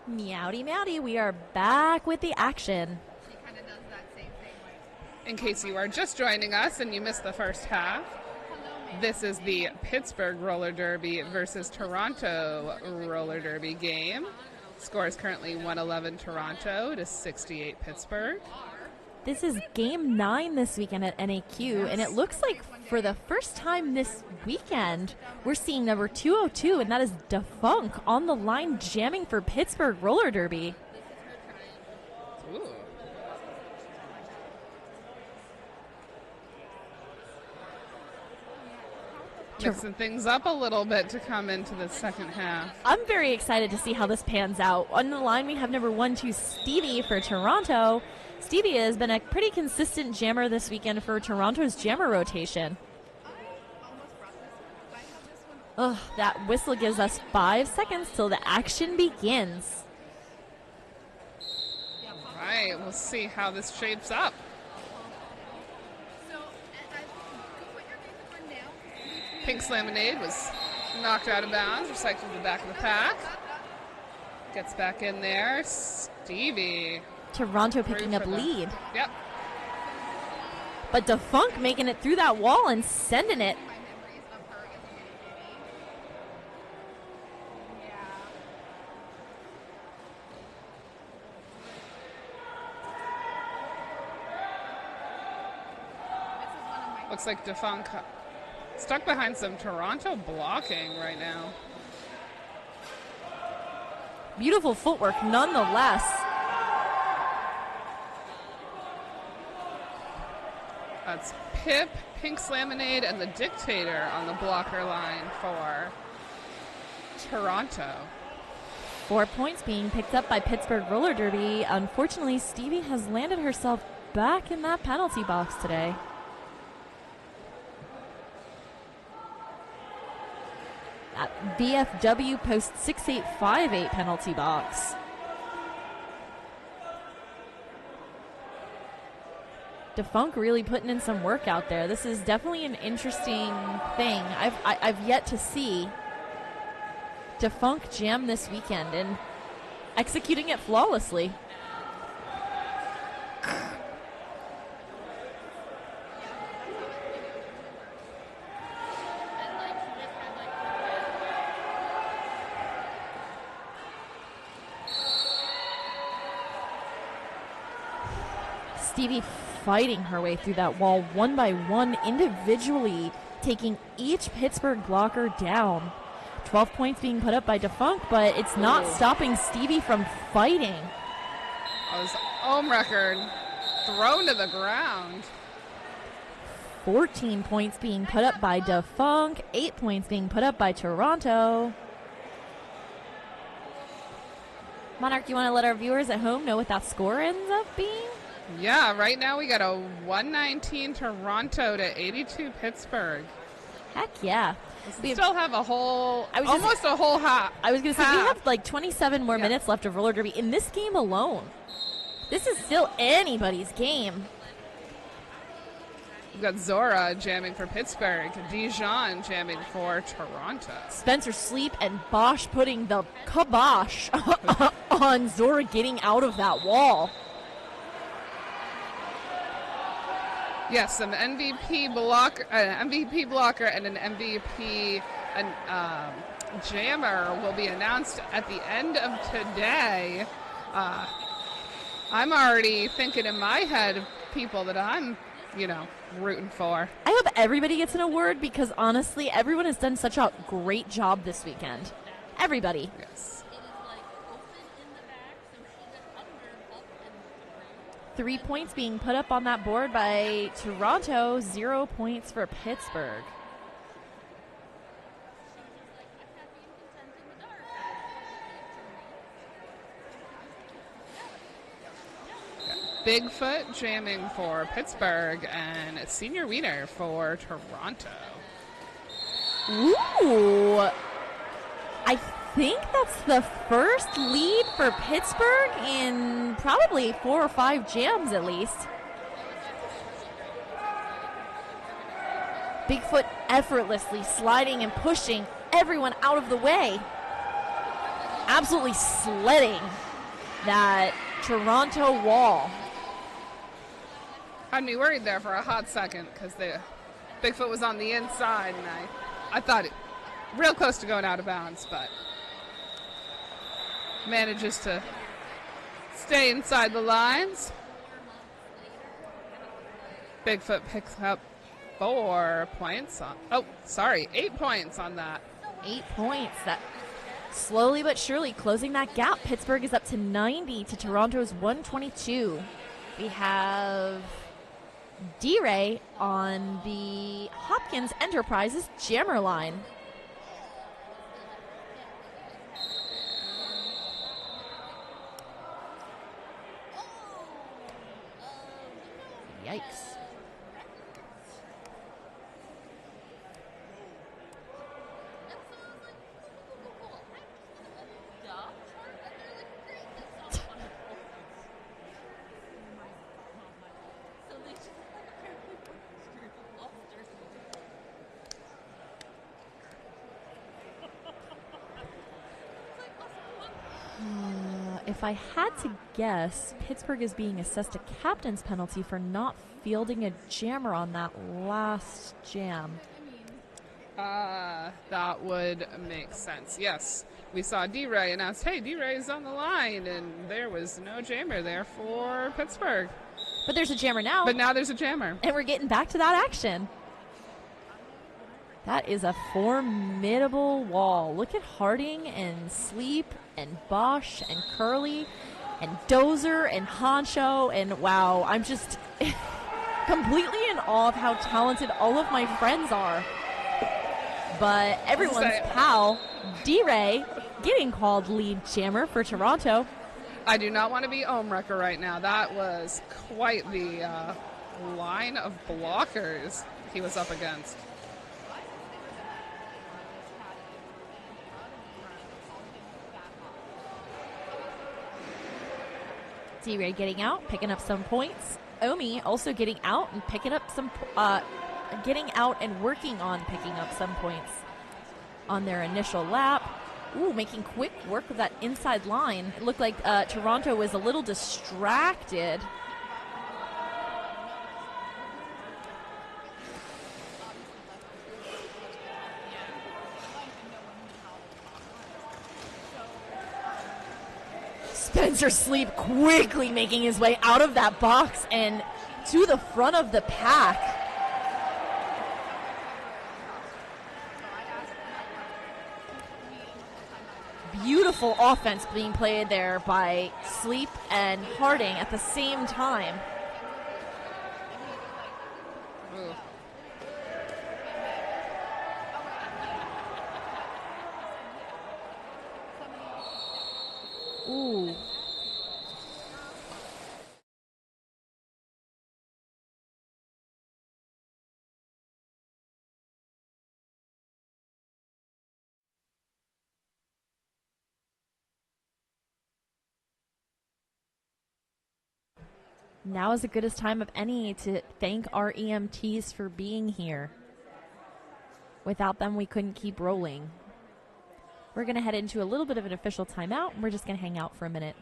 Meowdy, meowdy, we are back with the action. She kind of does that same thing. Like, In case you are just joining us and you missed the first half, this is the Pittsburgh Roller Derby versus Toronto Roller Derby game. Score is currently 111 Toronto to 68 Pittsburgh. This is game 9 this weekend at NAQ, and it looks like for the first time this weekend, we're seeing number 202, and that is Defunk on the line jamming for Pittsburgh Roller Derby. Ooh. Mixing things up a little bit to come into the second half. I'm very excited to see how this pans out. On the line, we have number 12, Stevie for Toronto. Stevie has been a pretty consistent jammer this weekend for Toronto's jammer rotation. Ugh, that whistle gives us 5 seconds till the action begins. All right, we'll see how this shapes up. so, put your favorite one now. Pink's Lemonade was knocked out of bounds, recycled to the back of the pack. Gets back in there. Stevie. Toronto picking Through up for the- lead. Yep. But Defunk making it through that wall and sending it. My memories of her as a little baby. Yeah. This is one of my Looks like Defunk stuck behind some Toronto blocking right now. Beautiful footwork nonetheless. That's Pip, Pink's Lemonade, and the Dictator on the blocker line for Toronto. 4 points being picked up by Pittsburgh Roller Derby. Unfortunately, Stevie has landed herself back in that penalty box today. That VFW post 6858 penalty box. Defunk really putting in some work out there. This is definitely an interesting thing. I've yet to see Defunk jam this weekend and executing it flawlessly. Stevie fighting her way through that wall one by one individually, taking each Pittsburgh blocker down. 12 points being put up by Defunk, but it's not stopping Stevie from fighting. That was home record thrown to the ground. 14 points being put up by Defunk, 8 points being put up by Toronto. Monarch, you want to let our viewers at home know what that score ends up being? Yeah, right now we got a 119 Toronto to 82 Pittsburgh. Heck yeah. We still have a whole, I was just- almost a whole half. I was going to say, we half. have like 27 more minutes left of roller derby in this game alone. This is still anybody's game. We've got Zora jamming for Pittsburgh, Dijon jamming for Toronto. Spencer Sleep and Bosch putting the kibosh on Zora getting out of that wall. Yes, some MVP blocker and an MVP jammer will be announced at the end of today. I'm already thinking in my head of people that I'm, rooting for. I hope everybody gets an award because honestly, everyone has done such a great job this weekend. Everybody. Yes. 3 points being put up on that board by Toronto, 0 points for Pittsburgh. Bigfoot jamming for Pittsburgh and Senior Wiener for Toronto. Ooh. I think that's the first lead for Pittsburgh in probably 4 or 5 jams at least. Bigfoot effortlessly sliding and pushing everyone out of the way. absolutely sledding that Toronto wall. Had me worried there for a hot second because the Bigfoot was on the inside, and I thought it real close to going out of bounds, but manages to stay inside the lines. Bigfoot picks up 4 points on, 8 points on that. 8 points. That slowly but surely closing that gap. Pittsburgh is up to 90 to Toronto's 122. We have D-Ray on the Hopkins Enterprises jammer line. Yikes. If I had to guess, Pittsburgh is being assessed a captain's penalty for not fielding a jammer on that last jam. That would make sense. Yes, we saw D-Ray announced, hey, D-Ray is on the line, and there was no jammer there for Pittsburgh. But there's a jammer now. But now there's a jammer. And we're getting back to that action. That is a formidable wall. Look at Harding and Sleep and Bosch and Curly and Dozer and Honcho. And wow, I'm just completely in awe of how talented all of my friends are. But everyone's pal, D-Ray, getting called lead jammer for Toronto. I do not want to be Ohm-Wrecker right now. That was quite the line of blockers he was up against. D-Ray getting out, picking up some points. Omi also getting out and picking up some, getting out and working on picking up some points on their initial lap. Ooh, making quick work of that inside line. It looked like Toronto was a little distracted. Spencer Sleep quickly making his way out of that box and to the front of the pack. Beautiful offense being played there by Sleep and Harding at the same time. Ooh. Now is as good a time of any to thank our EMTs for being here. Without them, we couldn't keep rolling. We're going to head into a little bit of an official timeout, and we're just going to hang out for a minute.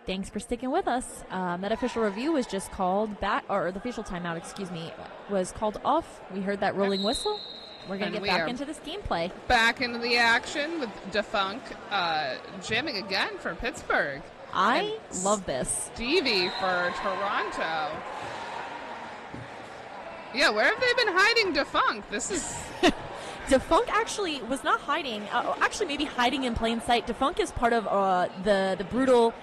Thanks for sticking with us. That official review was just called back, or the official timeout, excuse me, was called off. We heard that rolling whistle. We're going to get back into this gameplay. Back into the action with Defunk jamming again for Pittsburgh. I love this. Stevie for Toronto. Yeah, where have they been hiding Defunk? This is... Defunk actually was not hiding. Actually, maybe hiding in plain sight. Defunk is part of the brutal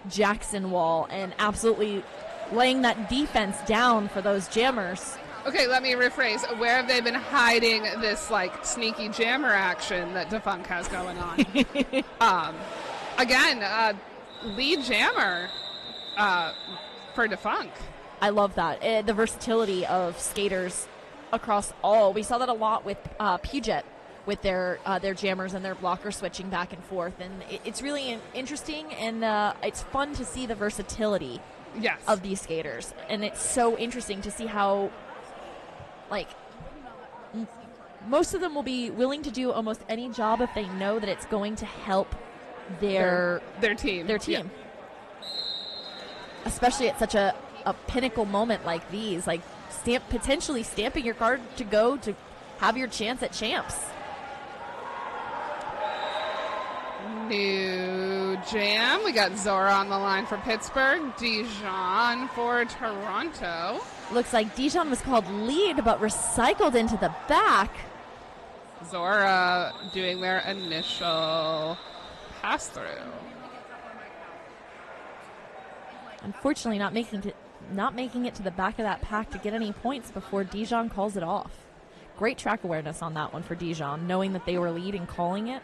Jackson wall and absolutely laying that defense down for those jammers. Okay, let me rephrase. Where have they been hiding this sneaky jammer action that Defunk has going on? Again, lead jammer for Defunk. I love that. The versatility of skaters across all. We saw that a lot with Puget with their jammers and their blocker switching back and forth. And it's really interesting, and it's fun to see the versatility of these skaters. And it's so interesting to see how, most of them will be willing to do almost any job if they know that it's going to help their team. Especially at such a pinnacle moment like these, potentially stamping your card to go to have your chance at champs. New jam. We got Zora on the line for Pittsburgh, Dijon for Toronto. Looks like Dijon was called lead, but recycled into the back. Zora doing their initial pass through. Unfortunately, not making it to the back of that pack to get any points before Dijon calls it off. Great track awareness on that one for Dijon, knowing that they were lead and calling it.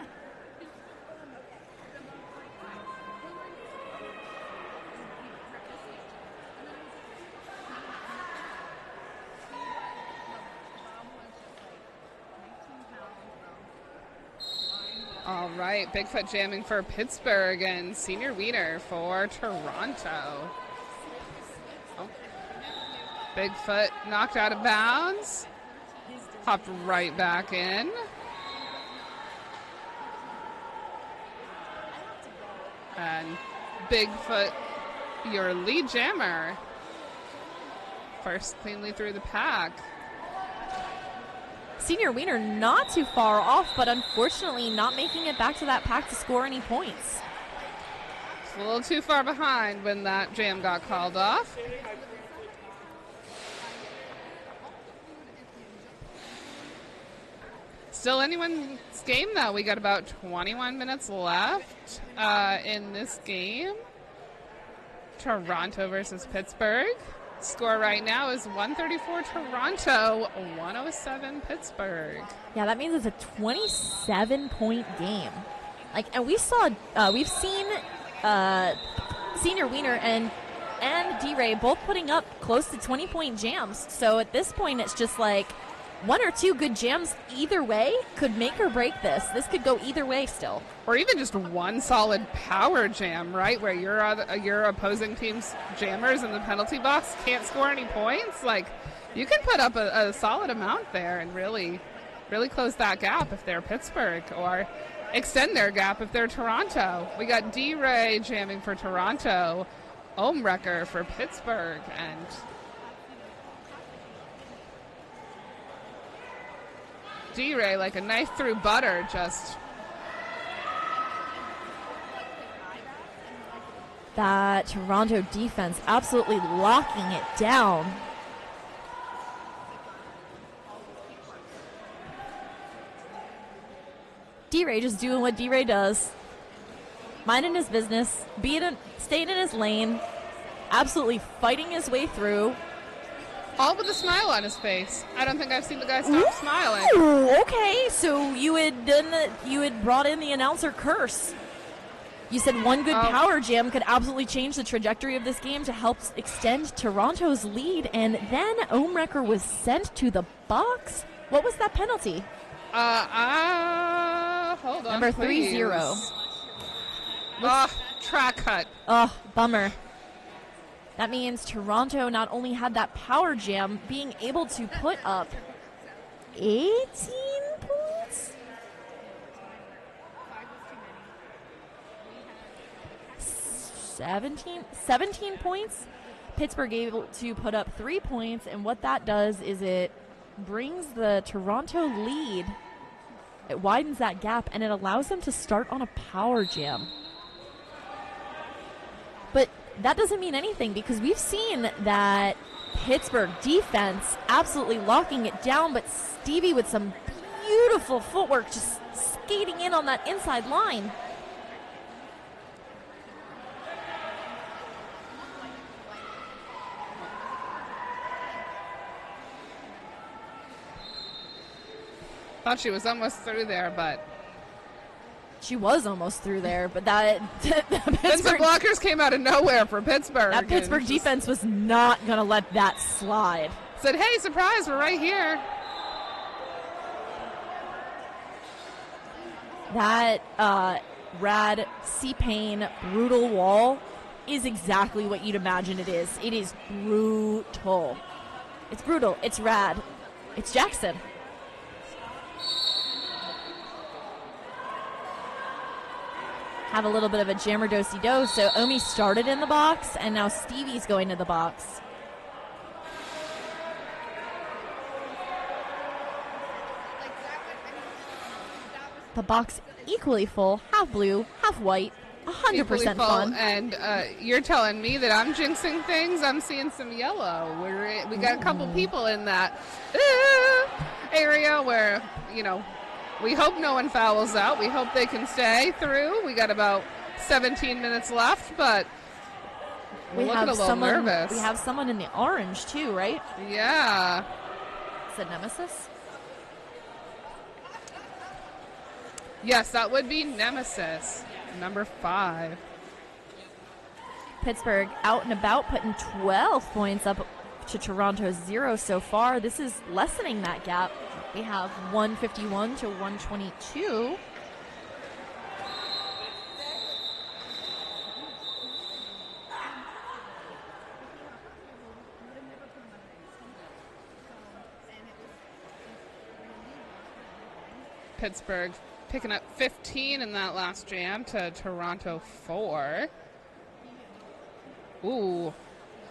All right, Bigfoot jamming for Pittsburgh and Senior Wiener for Toronto. Oh. Bigfoot knocked out of bounds. Hopped right back in. And Bigfoot, your lead jammer. First cleanly through the pack. Senior Wiener not too far off, but unfortunately not making it back to that pack to score any points. It's a little too far behind when that jam got called off. Still anyone's game, though. We got about 21 minutes left in this game. Toronto versus Pittsburgh. Score right now is 134 Toronto, 107 Pittsburgh. Yeah, that means it's a 27-point game. And we've seen Senior Wiener and D-Ray both putting up close to 20-point jams. So at this point, it's just one or two good jams either way could make or break this. This could go either way still. Or even just one solid power jam, right? Where your opposing team's jammers in the penalty box can't score any points. You can put up a solid amount there and really, really close that gap if they're Pittsburgh, or extend their gap if they're Toronto. We got D-Ray jamming for Toronto, Ohmrecker for Pittsburgh, and D-Ray, like a knife through butter, just. That Toronto defense absolutely locking it down. D-Ray just doing what D-Ray does. Minding his business, staying in his lane, absolutely fighting his way through. All with a smile on his face. I don't think I've seen the guy stop smiling. Okay, so you had brought in the announcer curse. You said one good power jam could absolutely change the trajectory of this game to help extend Toronto's lead, and then Ohmrecker was sent to the box. What was that penalty? Hold on, Number please. 3-0. Track cut. Oh, bummer. That means Toronto not only had that power jam, being able to put up 18 points? 17 points? Pittsburgh able to put up 3 points, and what that does is it brings the Toronto lead. It widens that gap, and it allows them to start on a power jam. But that doesn't mean anything, because we've seen that Pittsburgh defense absolutely locking it down, but Stevie with some beautiful footwork, just skating in on that inside line. Thought she was almost through there, but She was almost through there, but that then some blockers came out of nowhere for Pittsburgh. That Pittsburgh defense was not going to let that slide. Said, hey, surprise, we're right here. That rad C-Pain brutal wall is exactly what you'd imagine it is. It is brutal. It's brutal. It's rad. It's Jackson. Have a little bit of a jammer do-si-do. So Omi started in the box, and now Stevie's going to the box. The box equally full, half blue, half white, 100% fun. And you're telling me that I'm jinxing things? I'm seeing some yellow. We got a couple people in that area where, you know, we hope no one fouls out. We hope they can stay through. We got about 17 minutes left, but we're looking a little nervous. We have someone in the orange too, right? Yeah. Is it Nemesis? Yes, that would be Nemesis, number 5. Pittsburgh out and about, putting 12 points up to Toronto's 0 so far. This is lessening that gap. We have 151 to 122. Pittsburgh picking up 15 in that last jam to Toronto 4. Ooh.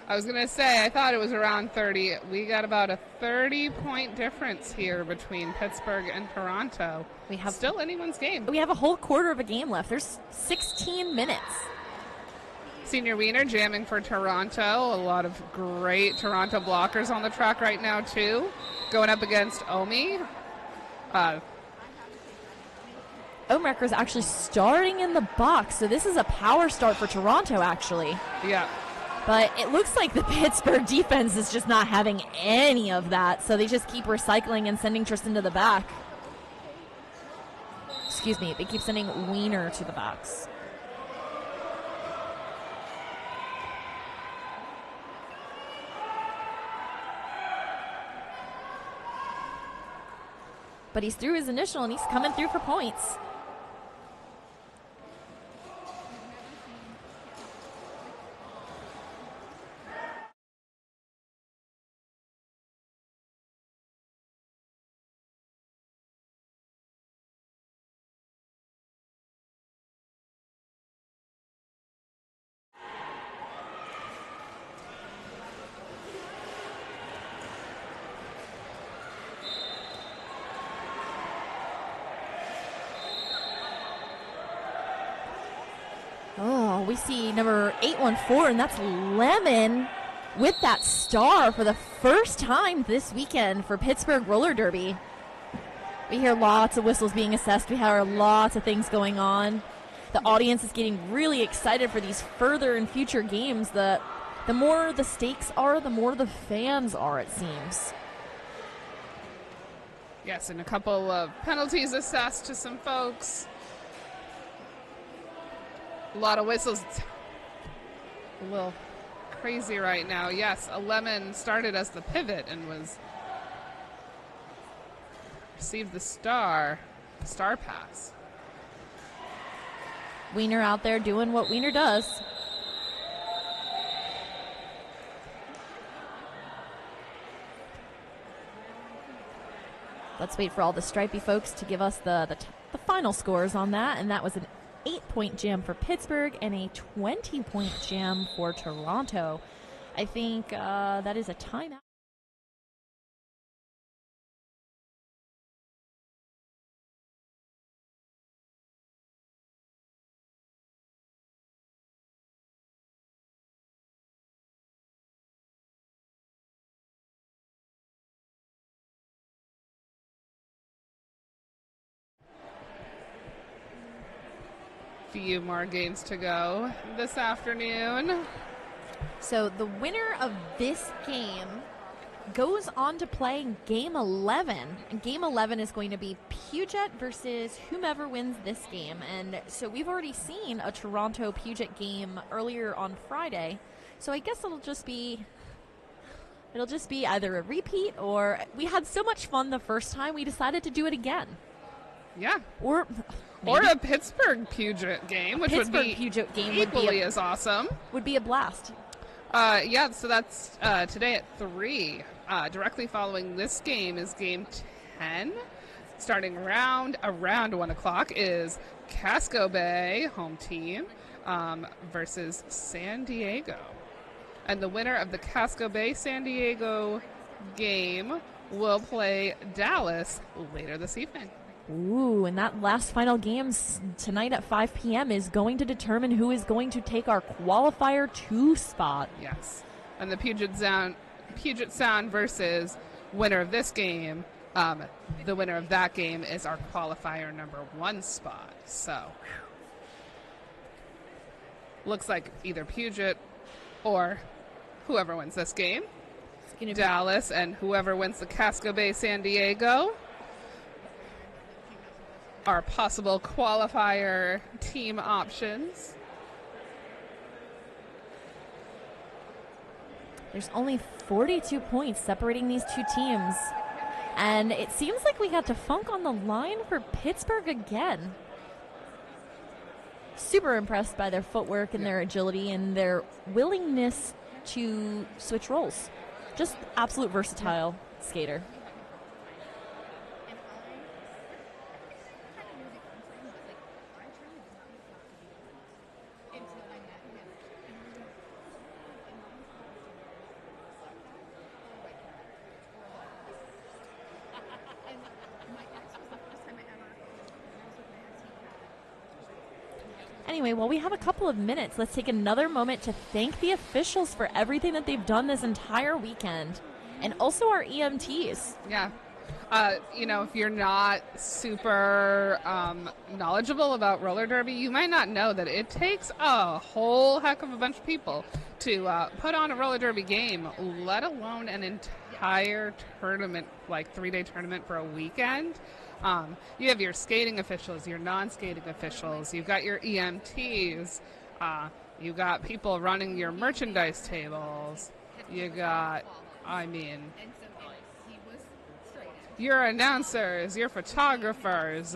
I was going to say, I thought it was around 30. We got about a 30-point difference here between Pittsburgh and Toronto. We have still anyone's game. We have a whole quarter of a game left. There's 16 minutes. Senior Wiener jamming for Toronto. A lot of great Toronto blockers on the track right now, too. Going up against Omi. Omrecker's actually starting in the box, so this is a power start for Toronto, actually. Yeah. But it looks like the Pittsburgh defense is just not having any of that, so they just keep recycling and sending Tristan to the back. Excuse me, they keep sending Wiener to the box. But he's through his initial, and he's coming through for points. Oh, we see number 814, and that's Lemon with that star for the first time this weekend for Pittsburgh Roller Derby. We hear lots of whistles being assessed. We hear lots of things going on. The audience is getting really excited for these further and future games. The more the stakes are, the more the fans are, it seems. Yes, and a couple of penalties assessed to some folks. A lot of whistles. It's a little crazy right now. Yes, a Lemon started as the pivot and received the star pass. Wiener out there doing what Wiener does. Let's wait for all the stripey folks to give us the final scores on that, and that was an 8-point jam for Pittsburgh and a 20-point jam for Toronto. I think that is a timeout. few more games to go this afternoon. So the winner of this game goes on to play Game 11. And Game 11 is going to be Puget versus whomever wins this game. And so we've already seen a Toronto-Puget game earlier on Friday. So I guess it'll just be either a repeat or we had so much fun the first time we decided to do it again. Yeah. Or a Pittsburgh Puget game, which would be Puget game equally as awesome. Would be a blast. Yeah, so that's today at 3. Directly following this game is Game 10. Starting around 1 o'clock is Casco Bay, home team, versus San Diego. And the winner of the Casco Bay-San Diego game will play Dallas later this evening. Ooh, and that last final game tonight at 5 p.m. is going to determine who is going to take our qualifier 2 spot. Yes. And the Puget Sound versus winner of this game, the winner of that game is our qualifier number 1 spot. So, looks like either Puget or whoever wins this game, Dallas, and whoever wins the Casco Bay San Diego, our possible qualifier team options. There's only 42 points separating these two teams. And it seems like we got to Funk on the line for Pittsburgh again. Super impressed by their footwork and their agility and their willingness to switch roles. Just absolute versatile skater. Anyway, while we have a couple of minutes, let's take another moment to thank the officials for everything that they've done this entire weekend, and also our EMTs. Yeah. If you're not super knowledgeable about roller derby, you might not know that it takes a whole heck of a bunch of people to put on a roller derby game, let alone an entire tournament, like 3-day tournament for a weekend. You have your skating officials, your non-skating officials, you've got your EMTs, you've got people running your merchandise tables, you got, your announcers, your photographers.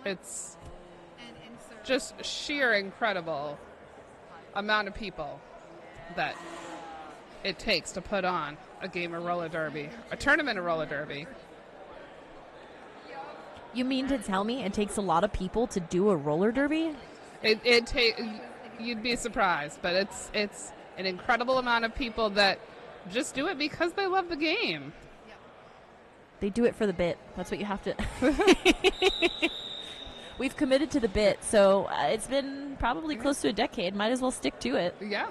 It's just sheer incredible amount of people that it takes to put on a game of roller derby, a tournament of roller derby. You mean to tell me it takes a lot of people to do a roller derby? You'd be surprised, but it's an incredible amount of people that just do it because they love the game. They do it for the bit. That's what you have to. We've committed to the bit, so it's been probably close to a decade. Might as well stick to it. Yeah.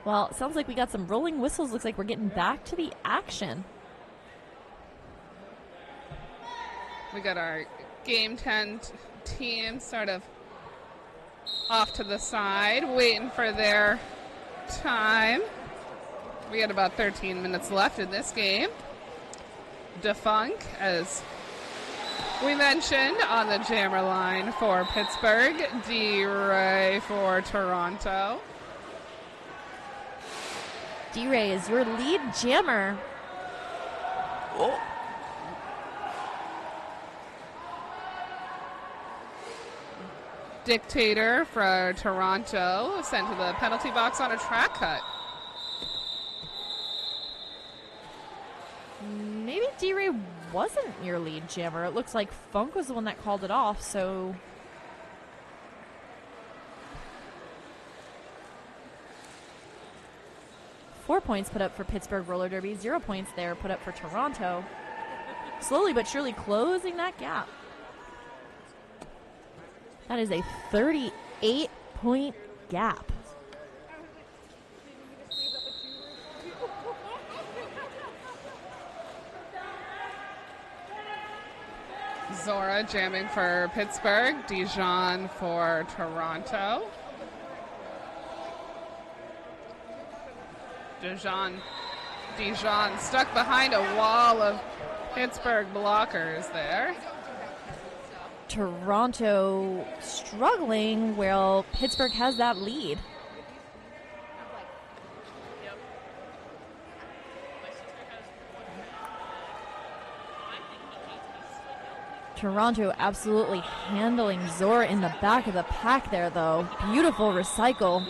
Well, it sounds like we got some rolling whistles. Looks like we're getting back to the action. We got our Game 10 team sort of off to the side, waiting for their time. We got about 13 minutes left in this game. Defunk, as we mentioned, on the jammer line for Pittsburgh. D-Ray for Toronto. D-Ray is your lead jammer. Oh. Dictator for Toronto, sent to the penalty box on a track cut. Maybe D-Ray wasn't your lead jammer. It looks like Funk was the one that called it off, so... Four points put up for Pittsburgh roller derby, 0 points there put up for Toronto. Slowly but surely closing that gap. That is a 38-point gap. Zora jamming for Pittsburgh. Dijon for Toronto. Dijon stuck behind a wall of Pittsburgh blockers there. Toronto struggling while Pittsburgh has that lead. Toronto absolutely handling Zora in the back of the pack there, though. Beautiful recycle.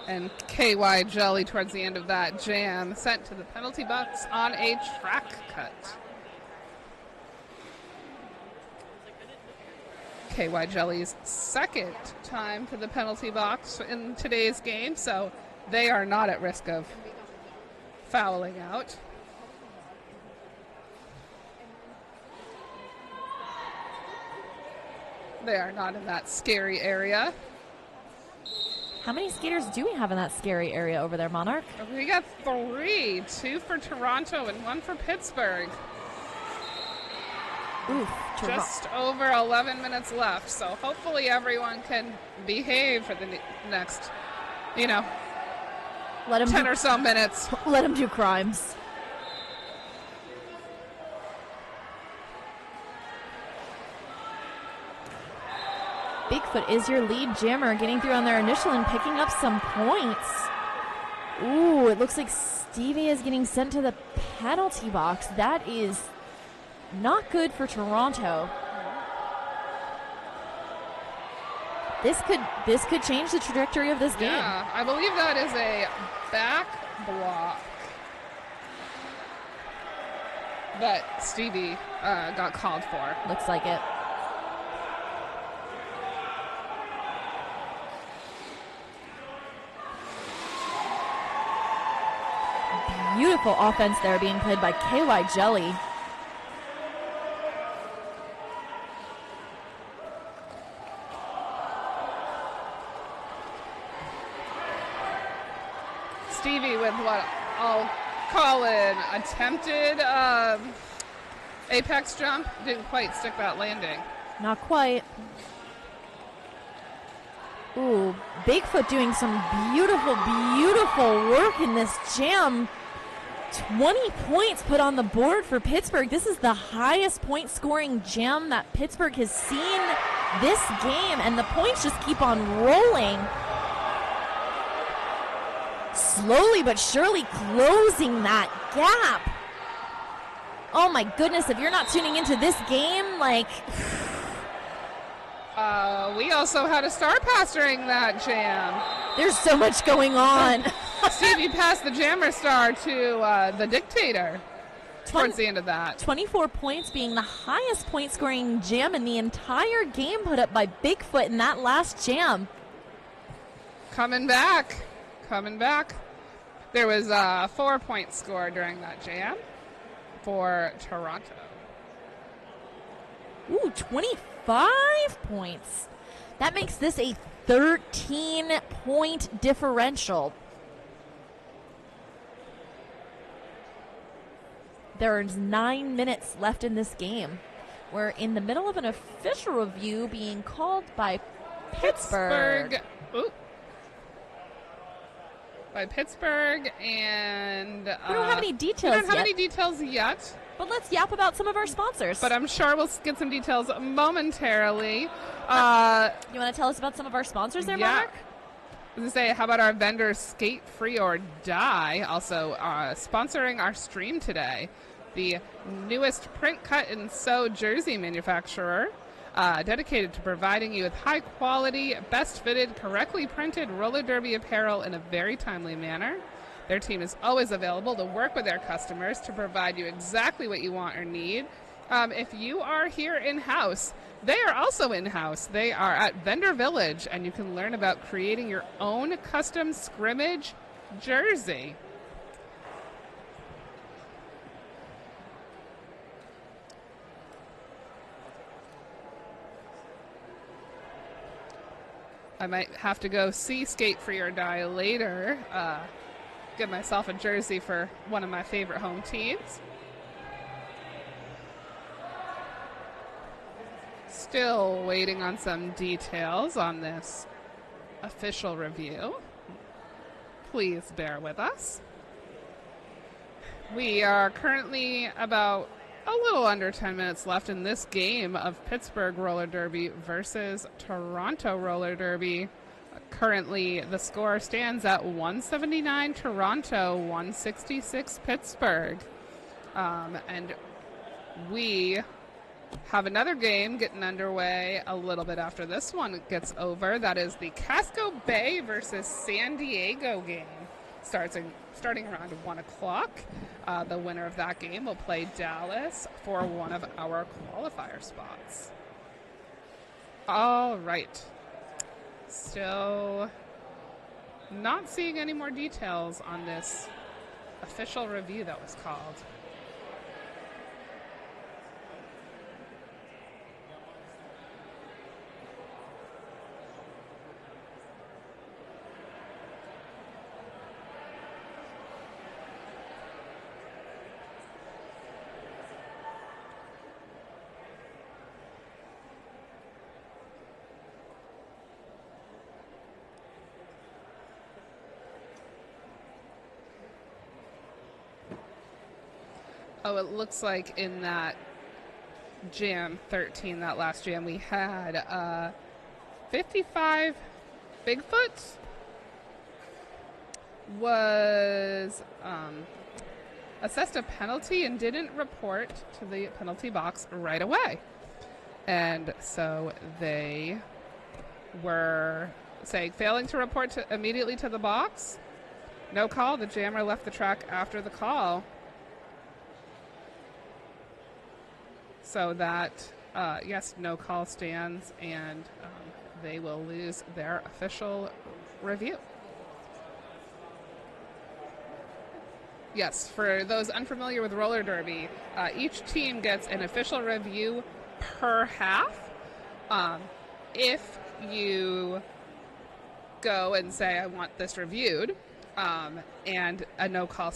And KY Jelly towards the end of that jam sent to the penalty box on a track cut. KY Jelly's second time to the penalty box in today's game, so they are not at risk of fouling out. They are not in that scary area. How many skaters do we have in that scary area over there, Monarch? We got 3, 2 for Toronto and 1 for Pittsburgh. Oof, Just over 11 minutes left, so hopefully everyone can behave for the next, 10 or so minutes. Let them do crimes. Bigfoot is your lead jammer, getting through on their initial and picking up some points. Ooh, it looks like Stevie is getting sent to the penalty box. That is not good for Toronto. This could change the trajectory of this game. Yeah, I believe that is a back block that Stevie got called for. Looks like it. Beautiful offense there being played by KY Jelly. Stevie with what I'll call an attempted apex jump. Didn't quite stick that landing. Not quite. Ooh, Bigfoot doing some beautiful, beautiful work in this jam. 20 points put on the board for Pittsburgh. This is the highest point scoring jam that Pittsburgh has seen this game, and the points just keep on rolling. Slowly but surely closing that gap. Oh my goodness, if you're not tuning into this game, we also had a star pass during that jam. There's so much going on. Stevie passed the jammer star to the dictator towards the end of that. 24 points being the highest point scoring jam in the entire game put up by Bigfoot in that last jam. Coming back. There was a 4-point score during that jam for Toronto. Ooh, 25 points. That makes this a 13-point differential. There's 9 minutes left in this game. We're in the middle of an official review being called by Pittsburgh. Ooh. By Pittsburgh, and we don't have any details yet. But let's yap about some of our sponsors. But I'm sure we'll get some details momentarily. You want to tell us about some of our sponsors there, Mark? I was going to say, how about our vendor Skate Free or Die, also sponsoring our stream today. The newest print, cut, and sew jersey manufacturer, dedicated to providing you with high-quality, best-fitted, correctly printed roller derby apparel in a very timely manner. Their team is always available to work with their customers to provide you exactly what you want or need. If you are here in-house, they are also in-house. They are at Vendor Village, and you can learn about creating your own custom scrimmage jersey. I might have to go see Skate Free or Die later. Get myself a jersey for one of my favorite home teams. Still waiting on some details on this official review. Please bear with us. We are currently about a little under 10 minutes left in this game of Pittsburgh Roller Derby versus Toronto Roller Derby. Currently, the score stands at 179 Toronto, 166 Pittsburgh. And we have another game getting underway a little bit after this one gets over. That is the Casco Bay versus San Diego game. Starting around 1 o'clock. The winner of that game will play Dallas for one of our qualifier spots. All right. Still not seeing any more details on this official review that was called. Oh, it looks like in that Jam 13, that last jam, we had 55 Bigfoot was assessed a penalty and didn't report to the penalty box right away. And so they were saying failing to report immediately to the box. No call. The jammer left the track after the call. So that, yes, no call stands, and they will lose their official review. Yes, for those unfamiliar with roller derby, each team gets an official review per half. If you go and say, I want this reviewed, and a no call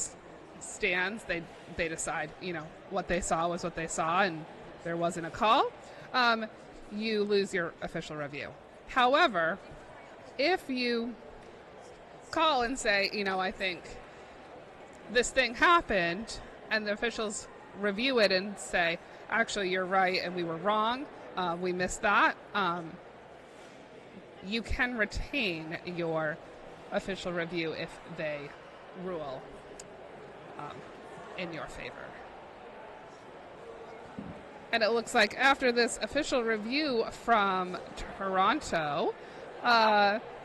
stands, they decide, what they saw was what they saw, and there wasn't a call, you lose your official review. However, if you call and say, I think this thing happened, and the officials review it and say, actually, you're right and we were wrong, we missed that, you can retain your official review if they rule in your favor. And it looks like after this official review from Toronto,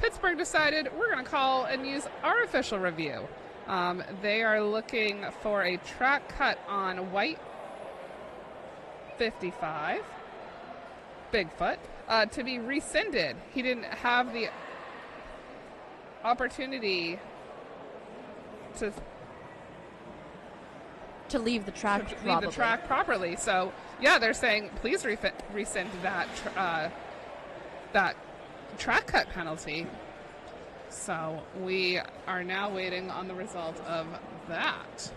Pittsburgh decided we're going to call and use our official review. They are looking for a track cut on white 55, Bigfoot, to be rescinded. He didn't have the opportunity to leave the track properly. So, yeah, they're saying please rescind that that track cut penalty. So we are now waiting on the result of that.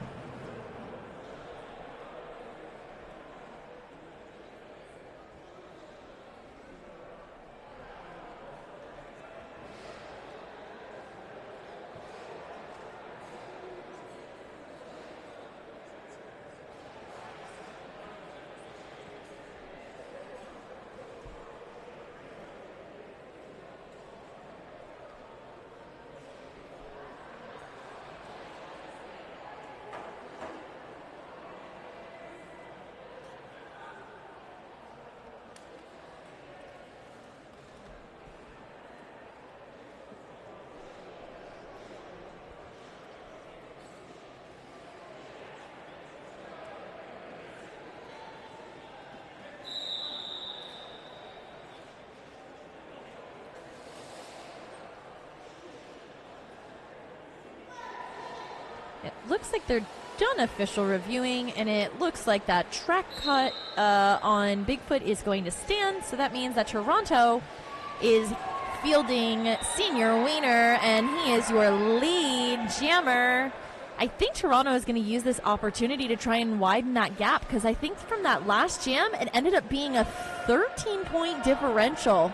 It looks like they're done official reviewing, and it looks like that track cut on Bigfoot is going to stand. So that means that Toronto is fielding Senior Wiener, and he is your lead jammer I think Toronto is going to use this opportunity to try and widen that gap, because I think from that last jam, it ended up being a 13-point differential.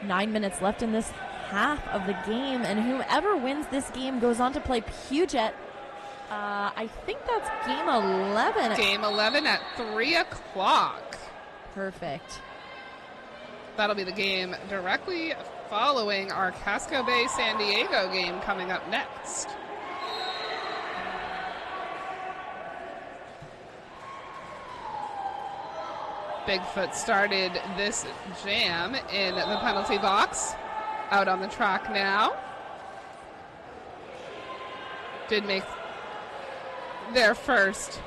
9 minutes left in this half of the game, and whoever wins this game goes on to play Puget. I think that's game 11. Game 11 at 3 o'clock. Perfect. That'll be the game directly following our Casco Bay San Diego game coming up next. Bigfoot started this jam in the penalty box. Out on the track now. Did make their first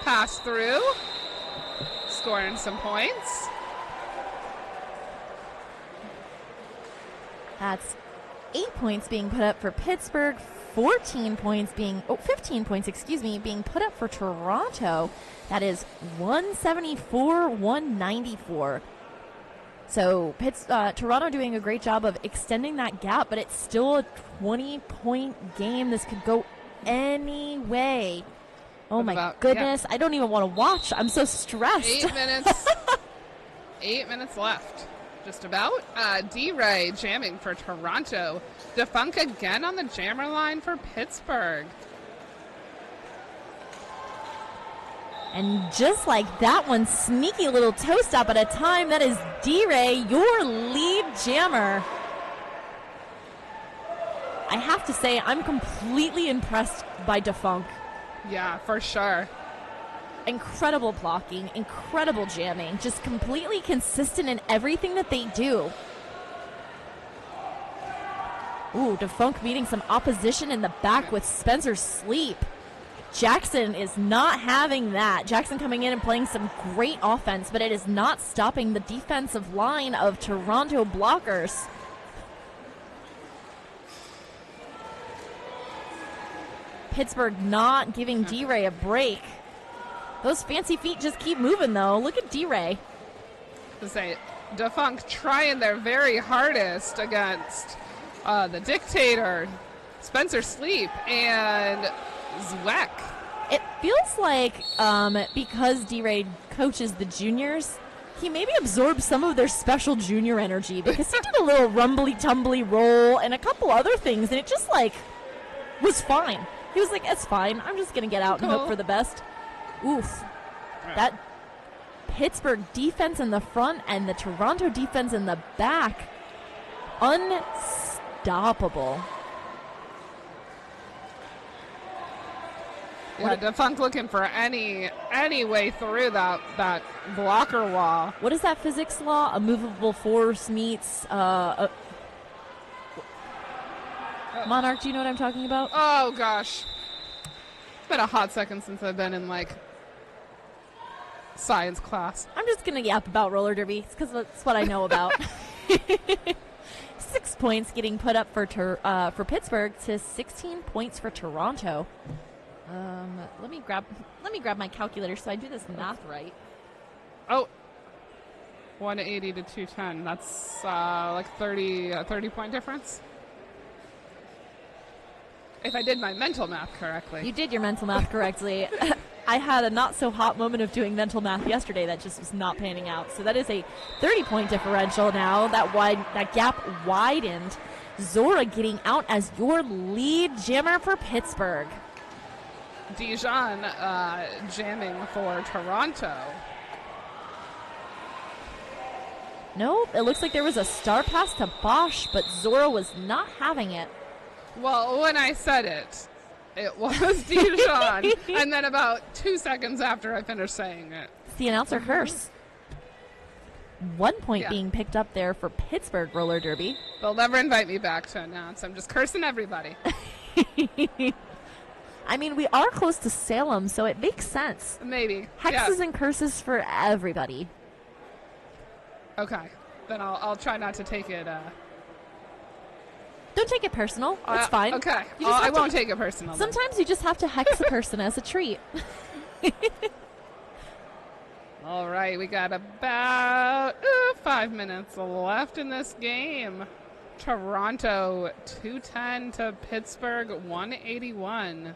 pass through, scoring some points. That's 8 points being put up for Pittsburgh, 15 points being put up for Toronto. That is 174-194. So Toronto doing a great job of extending that gap, but it's still a 20-point game. This could go any way. Oh, my goodness. Yeah. I don't even want to watch. I'm so stressed. 8 minutes. 8 minutes left. Just about. D-Ray jamming for Toronto. DeFunk again on the jammer line for Pittsburgh. And just like that one, sneaky little toe stop at a time. That is D-Ray, your lead jammer. I have to say, I'm completely impressed by DeFunk. Yeah, for sure. Incredible blocking, incredible jamming, just completely consistent in everything that they do. Ooh, DeFunk meeting some opposition in the back with Spencer Sleep. Jackson is not having that. Jackson coming in and playing some great offense, but it is not stopping the defensive line of Toronto blockers. Pittsburgh not giving D-Ray a break. Those fancy feet just keep moving, though. Look at D-Ray. To say, DeFunk trying their very hardest against the Dictator, Spencer Sleep, and Zweck. It feels like because D-Ray coaches the juniors, he maybe absorbed some of their special junior energy, because he did a little rumbly-tumbly roll and a couple other things, and it just, was fine. He was like, it's fine. I'm just going to get out and hope for the best. Oof. Right. That Pittsburgh defense in the front and the Toronto defense in the back, unstoppable. Yeah, DeFunk looking for any way through that blocker wall. What is that physics law? A movable force meets Monarch, do you know what I'm talking about? Oh, gosh. It's been a hot second since I've been in, science class. I'm just going to yap about roller derby. It's because that's what I know about. 6 points getting put up for Pittsburgh to 16 points for Toronto. Let me grab my calculator so I do this math right. Oh, 180 to 210. That's 30-point difference. If I did my mental math correctly. You did your mental math correctly. I had a not-so-hot moment of doing mental math yesterday that just was not panning out. So that is a 30-point differential now. That gap widened. Zora getting out as your lead jammer for Pittsburgh. Dijon jamming for Toronto. Nope, it looks like there was a star pass to Bosch, but Zora was not having it. Well, when I said it, it was Dijon. And then about 2 seconds after I finished saying it. It's the announcer curse. 1 point being picked up there for Pittsburgh roller derby. They'll never invite me back to announce. I'm just cursing everybody. I mean, we are close to Salem, so it makes sense. Maybe. Hexes and curses for everybody. Okay. Then I'll try not to take it. Don't take it personal. It's fine. Okay. I won't take it personal. Sometimes you just have to hex a person as a treat. All right. We got about 5 minutes left in this game. Toronto 210 to Pittsburgh 181.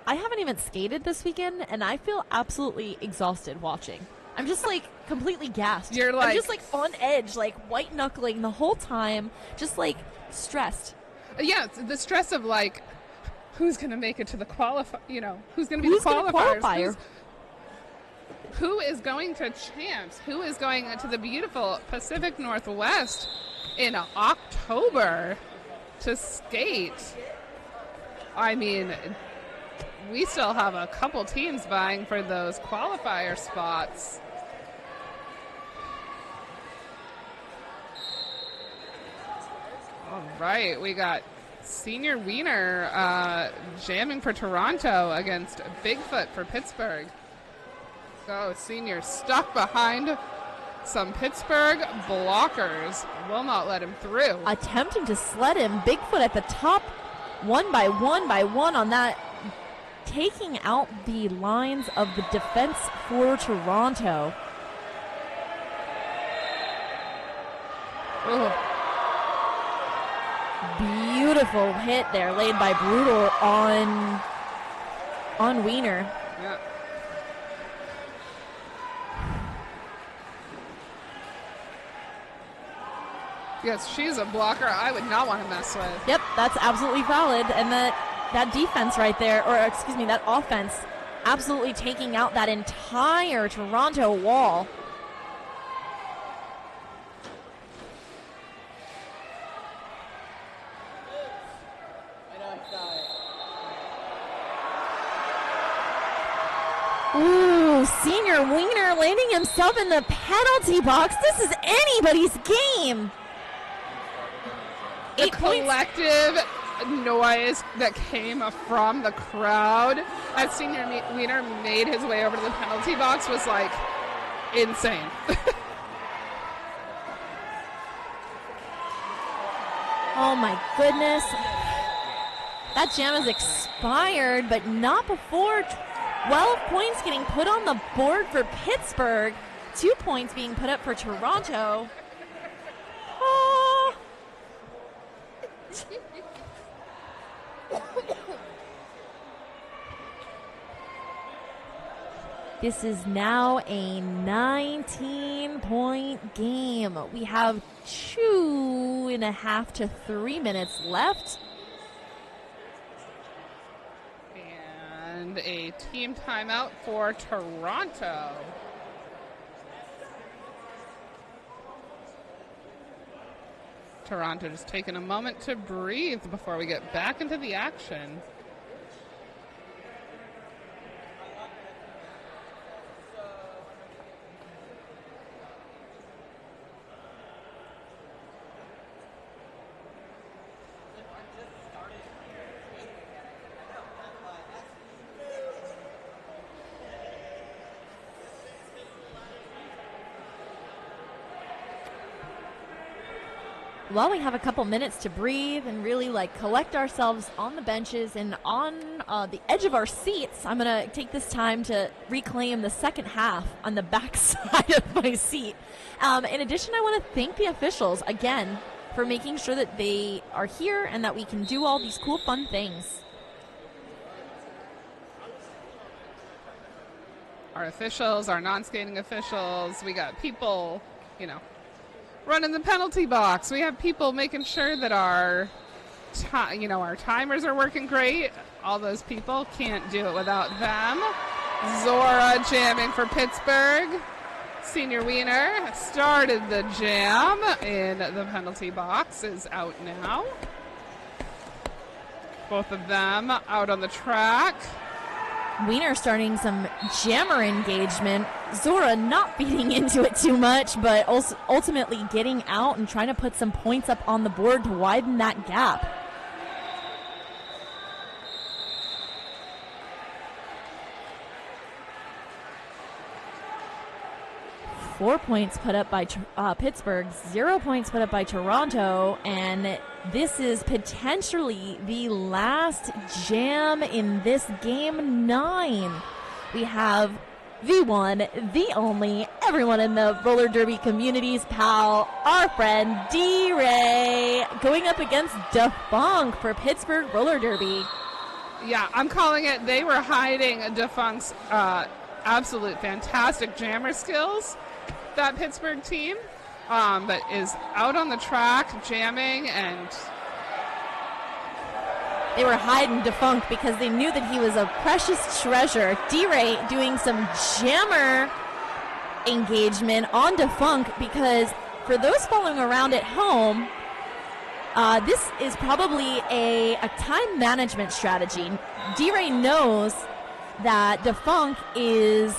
I haven't even skated this weekend, and I feel absolutely exhausted watching. I'm just like completely gassed. You're like, I'm just like on edge, like white knuckling the whole time, just like stressed. Yeah, it's the stress of like, who's going to make it to the who's going to be the qualifiers? Who is going to champs? Who is going to the beautiful Pacific Northwest in October to skate? I mean, we still have a couple teams vying for those qualifier spots. All right, we got Senior Wiener jamming for Toronto against Bigfoot for Pittsburgh. So Senior stuck behind some Pittsburgh blockers. Will not let him through. Attempting to sled him. Bigfoot at the top, one by one on that, taking out the lines of the defense for Toronto. Ugh. Beautiful hit there laid by Brutal on Wiener. Yeah. Yes, she's a blocker I would not want to mess with. Yep, that's absolutely valid. And that defense right there, or excuse me, that offense, absolutely taking out that entire Toronto wall. Ooh, Senior Wiener landing himself in the penalty box. This is anybody's game. The collective noise that came from the crowd as Senior Wiener made his way over to the penalty box was like insane. Oh my goodness. That jam is expired, but not before 12 points getting put on the board for Pittsburgh. 2 points being put up for Toronto. Oh. This is now a 19-point game. We have 2.5 to 3 minutes left. And a team timeout for Toronto. Toronto just taking a moment to breathe before we get back into the action. Well, we have a couple minutes to breathe and really like collect ourselves on the benches and on the edge of our seats. I'm going to take this time to reclaim the second half on the back side of my seat. In addition, I want to thank the officials again for making sure that they are here and that we can do all these cool, fun things. Our officials, our non-skating officials, we got people, running the penalty box. We have people making sure that our timers are working great. All those people, can't do it without them. Zora jamming for Pittsburgh. Senior Wiener started the jam in the penalty box, is out now. Both of them out on the track. Wiener starting some jammer engagement. Zora not beating into it too much, but also ultimately getting out and trying to put some points up on the board to widen that gap. Four points put up by Pittsburgh, 0 points put up by Toronto, and this is potentially the last jam in this game 9. We have the one, the only, everyone in the roller derby community's pal, our friend D-Ray, going up against Defunk for Pittsburgh roller derby. Yeah, I'm calling it. They were hiding Defunct's absolute fantastic jammer skills, that Pittsburgh team, but is out on the track jamming, and they were hiding Defunk because they knew that he was a precious treasure. D-Ray doing some jammer engagement on Defunk because for those following around at home, this is probably a time management strategy. D-Ray knows that Defunk is...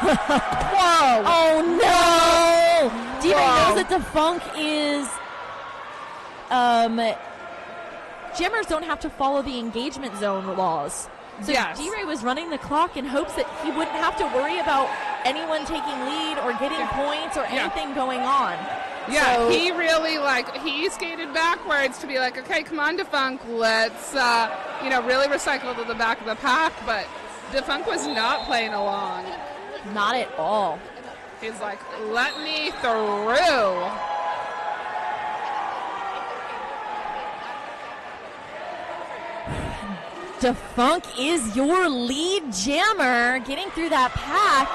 Whoa! Oh, no! D-Ray knows that Defunk is... jammers don't have to follow the engagement zone laws. So yes. D-Ray was running the clock in hopes that he wouldn't have to worry about anyone taking lead or getting points or anything going on. Yeah, so, he really, he skated backwards to be like, okay, come on, Defunk, let's, really recycle to the back of the pack, but Defunk was not playing along. Not at all. He's like, let me through. Defunk is your lead jammer getting through that pack.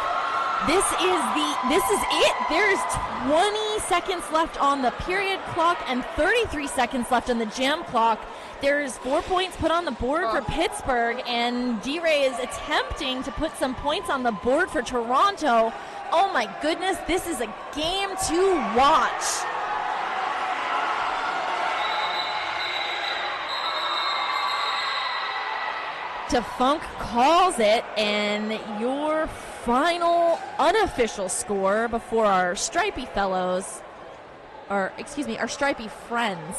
This is it. There's 20 seconds left on the period clock and 33 seconds left on the jam clock. There's 4 points put on the board for Pittsburgh, and D-Ray is attempting to put some points on the board for Toronto. Oh my goodness, this is a game to watch. Defunk calls it, and your final unofficial score before our stripy fellows, our stripy friends,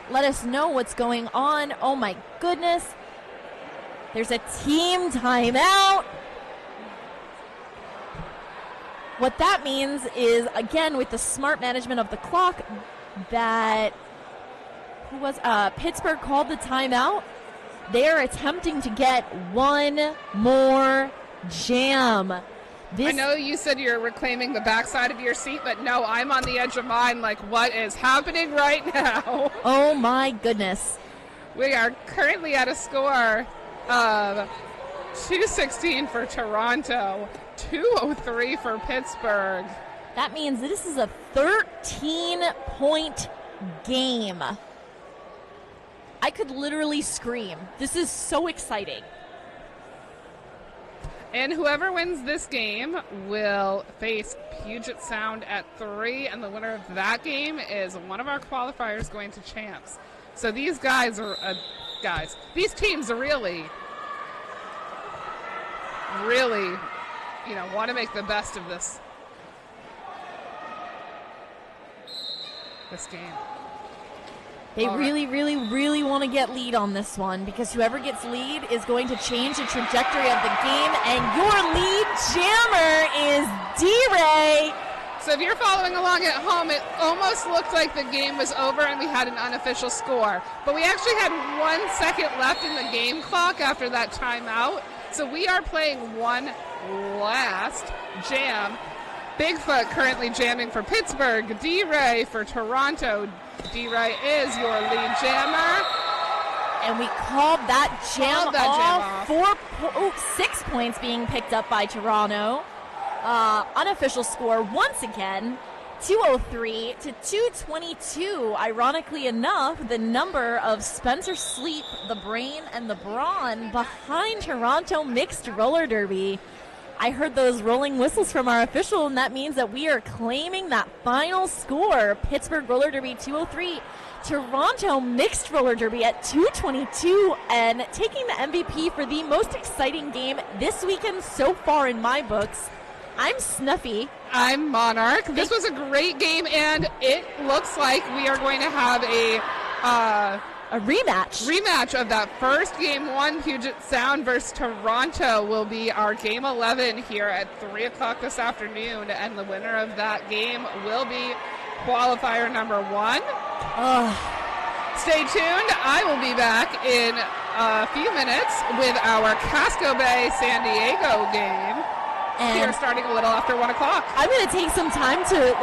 let us know what's going on. Oh my goodness. There's a team timeout. What that means is, again, with the smart management of the clock, that Pittsburgh called the timeout. They're attempting to get one more jam. I know you said you're reclaiming the backside of your seat, but no, I'm on the edge of mine. Like, what is happening right now? Oh, my goodness. We are currently at a score of 216 for Toronto, 203 for Pittsburgh. That means this is a 13-point game. I could literally scream. This is so exciting. And whoever wins this game will face Puget Sound at 3, and the winner of that game is one of our qualifiers going to champs. So these guys are these teams are really, want to make the best of this game. They really want to get lead on this one, because whoever gets lead is going to change the trajectory of the game, and your lead jammer is D-Ray. So if you're following along at home, it almost looked like the game was over and we had an unofficial score. But we actually had 1 second left in the game clock after that timeout. So we are playing one last jam. Bigfoot currently jamming for Pittsburgh, D-Ray for Toronto. D-Ray is your lead jammer. And we called that jam off. 6 points being picked up by Toronto. Unofficial score once again, 203 to 222. Ironically enough, the number of Spencer Sleep, the Brain, and the Brawn behind Toronto mixed roller derby. I heard those rolling whistles from our official, and that means that we are claiming that final score. Pittsburgh roller derby 203, Toronto mixed roller derby at 222, and taking the MVP for the most exciting game this weekend so far in my books. I'm Snuffy. I'm Monarch. This was a great game, and it looks like we are going to have a rematch of that first game one. Puget Sound versus Toronto will be our game 11 here at 3 o'clock this afternoon, and the winner of that game will be qualifier number 1. stay tuned. I will be back in a few minutes with our Casco Bay San Diego game. And Here starting a little after 1 o'clock. I'm going to take some time to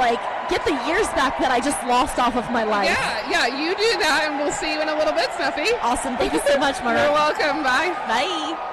get the years back that I just lost off of my life. Yeah, you do that, and we'll see you in a little bit, Snuffy. Awesome. Thank you so much, Mara. You're welcome. Bye. Bye.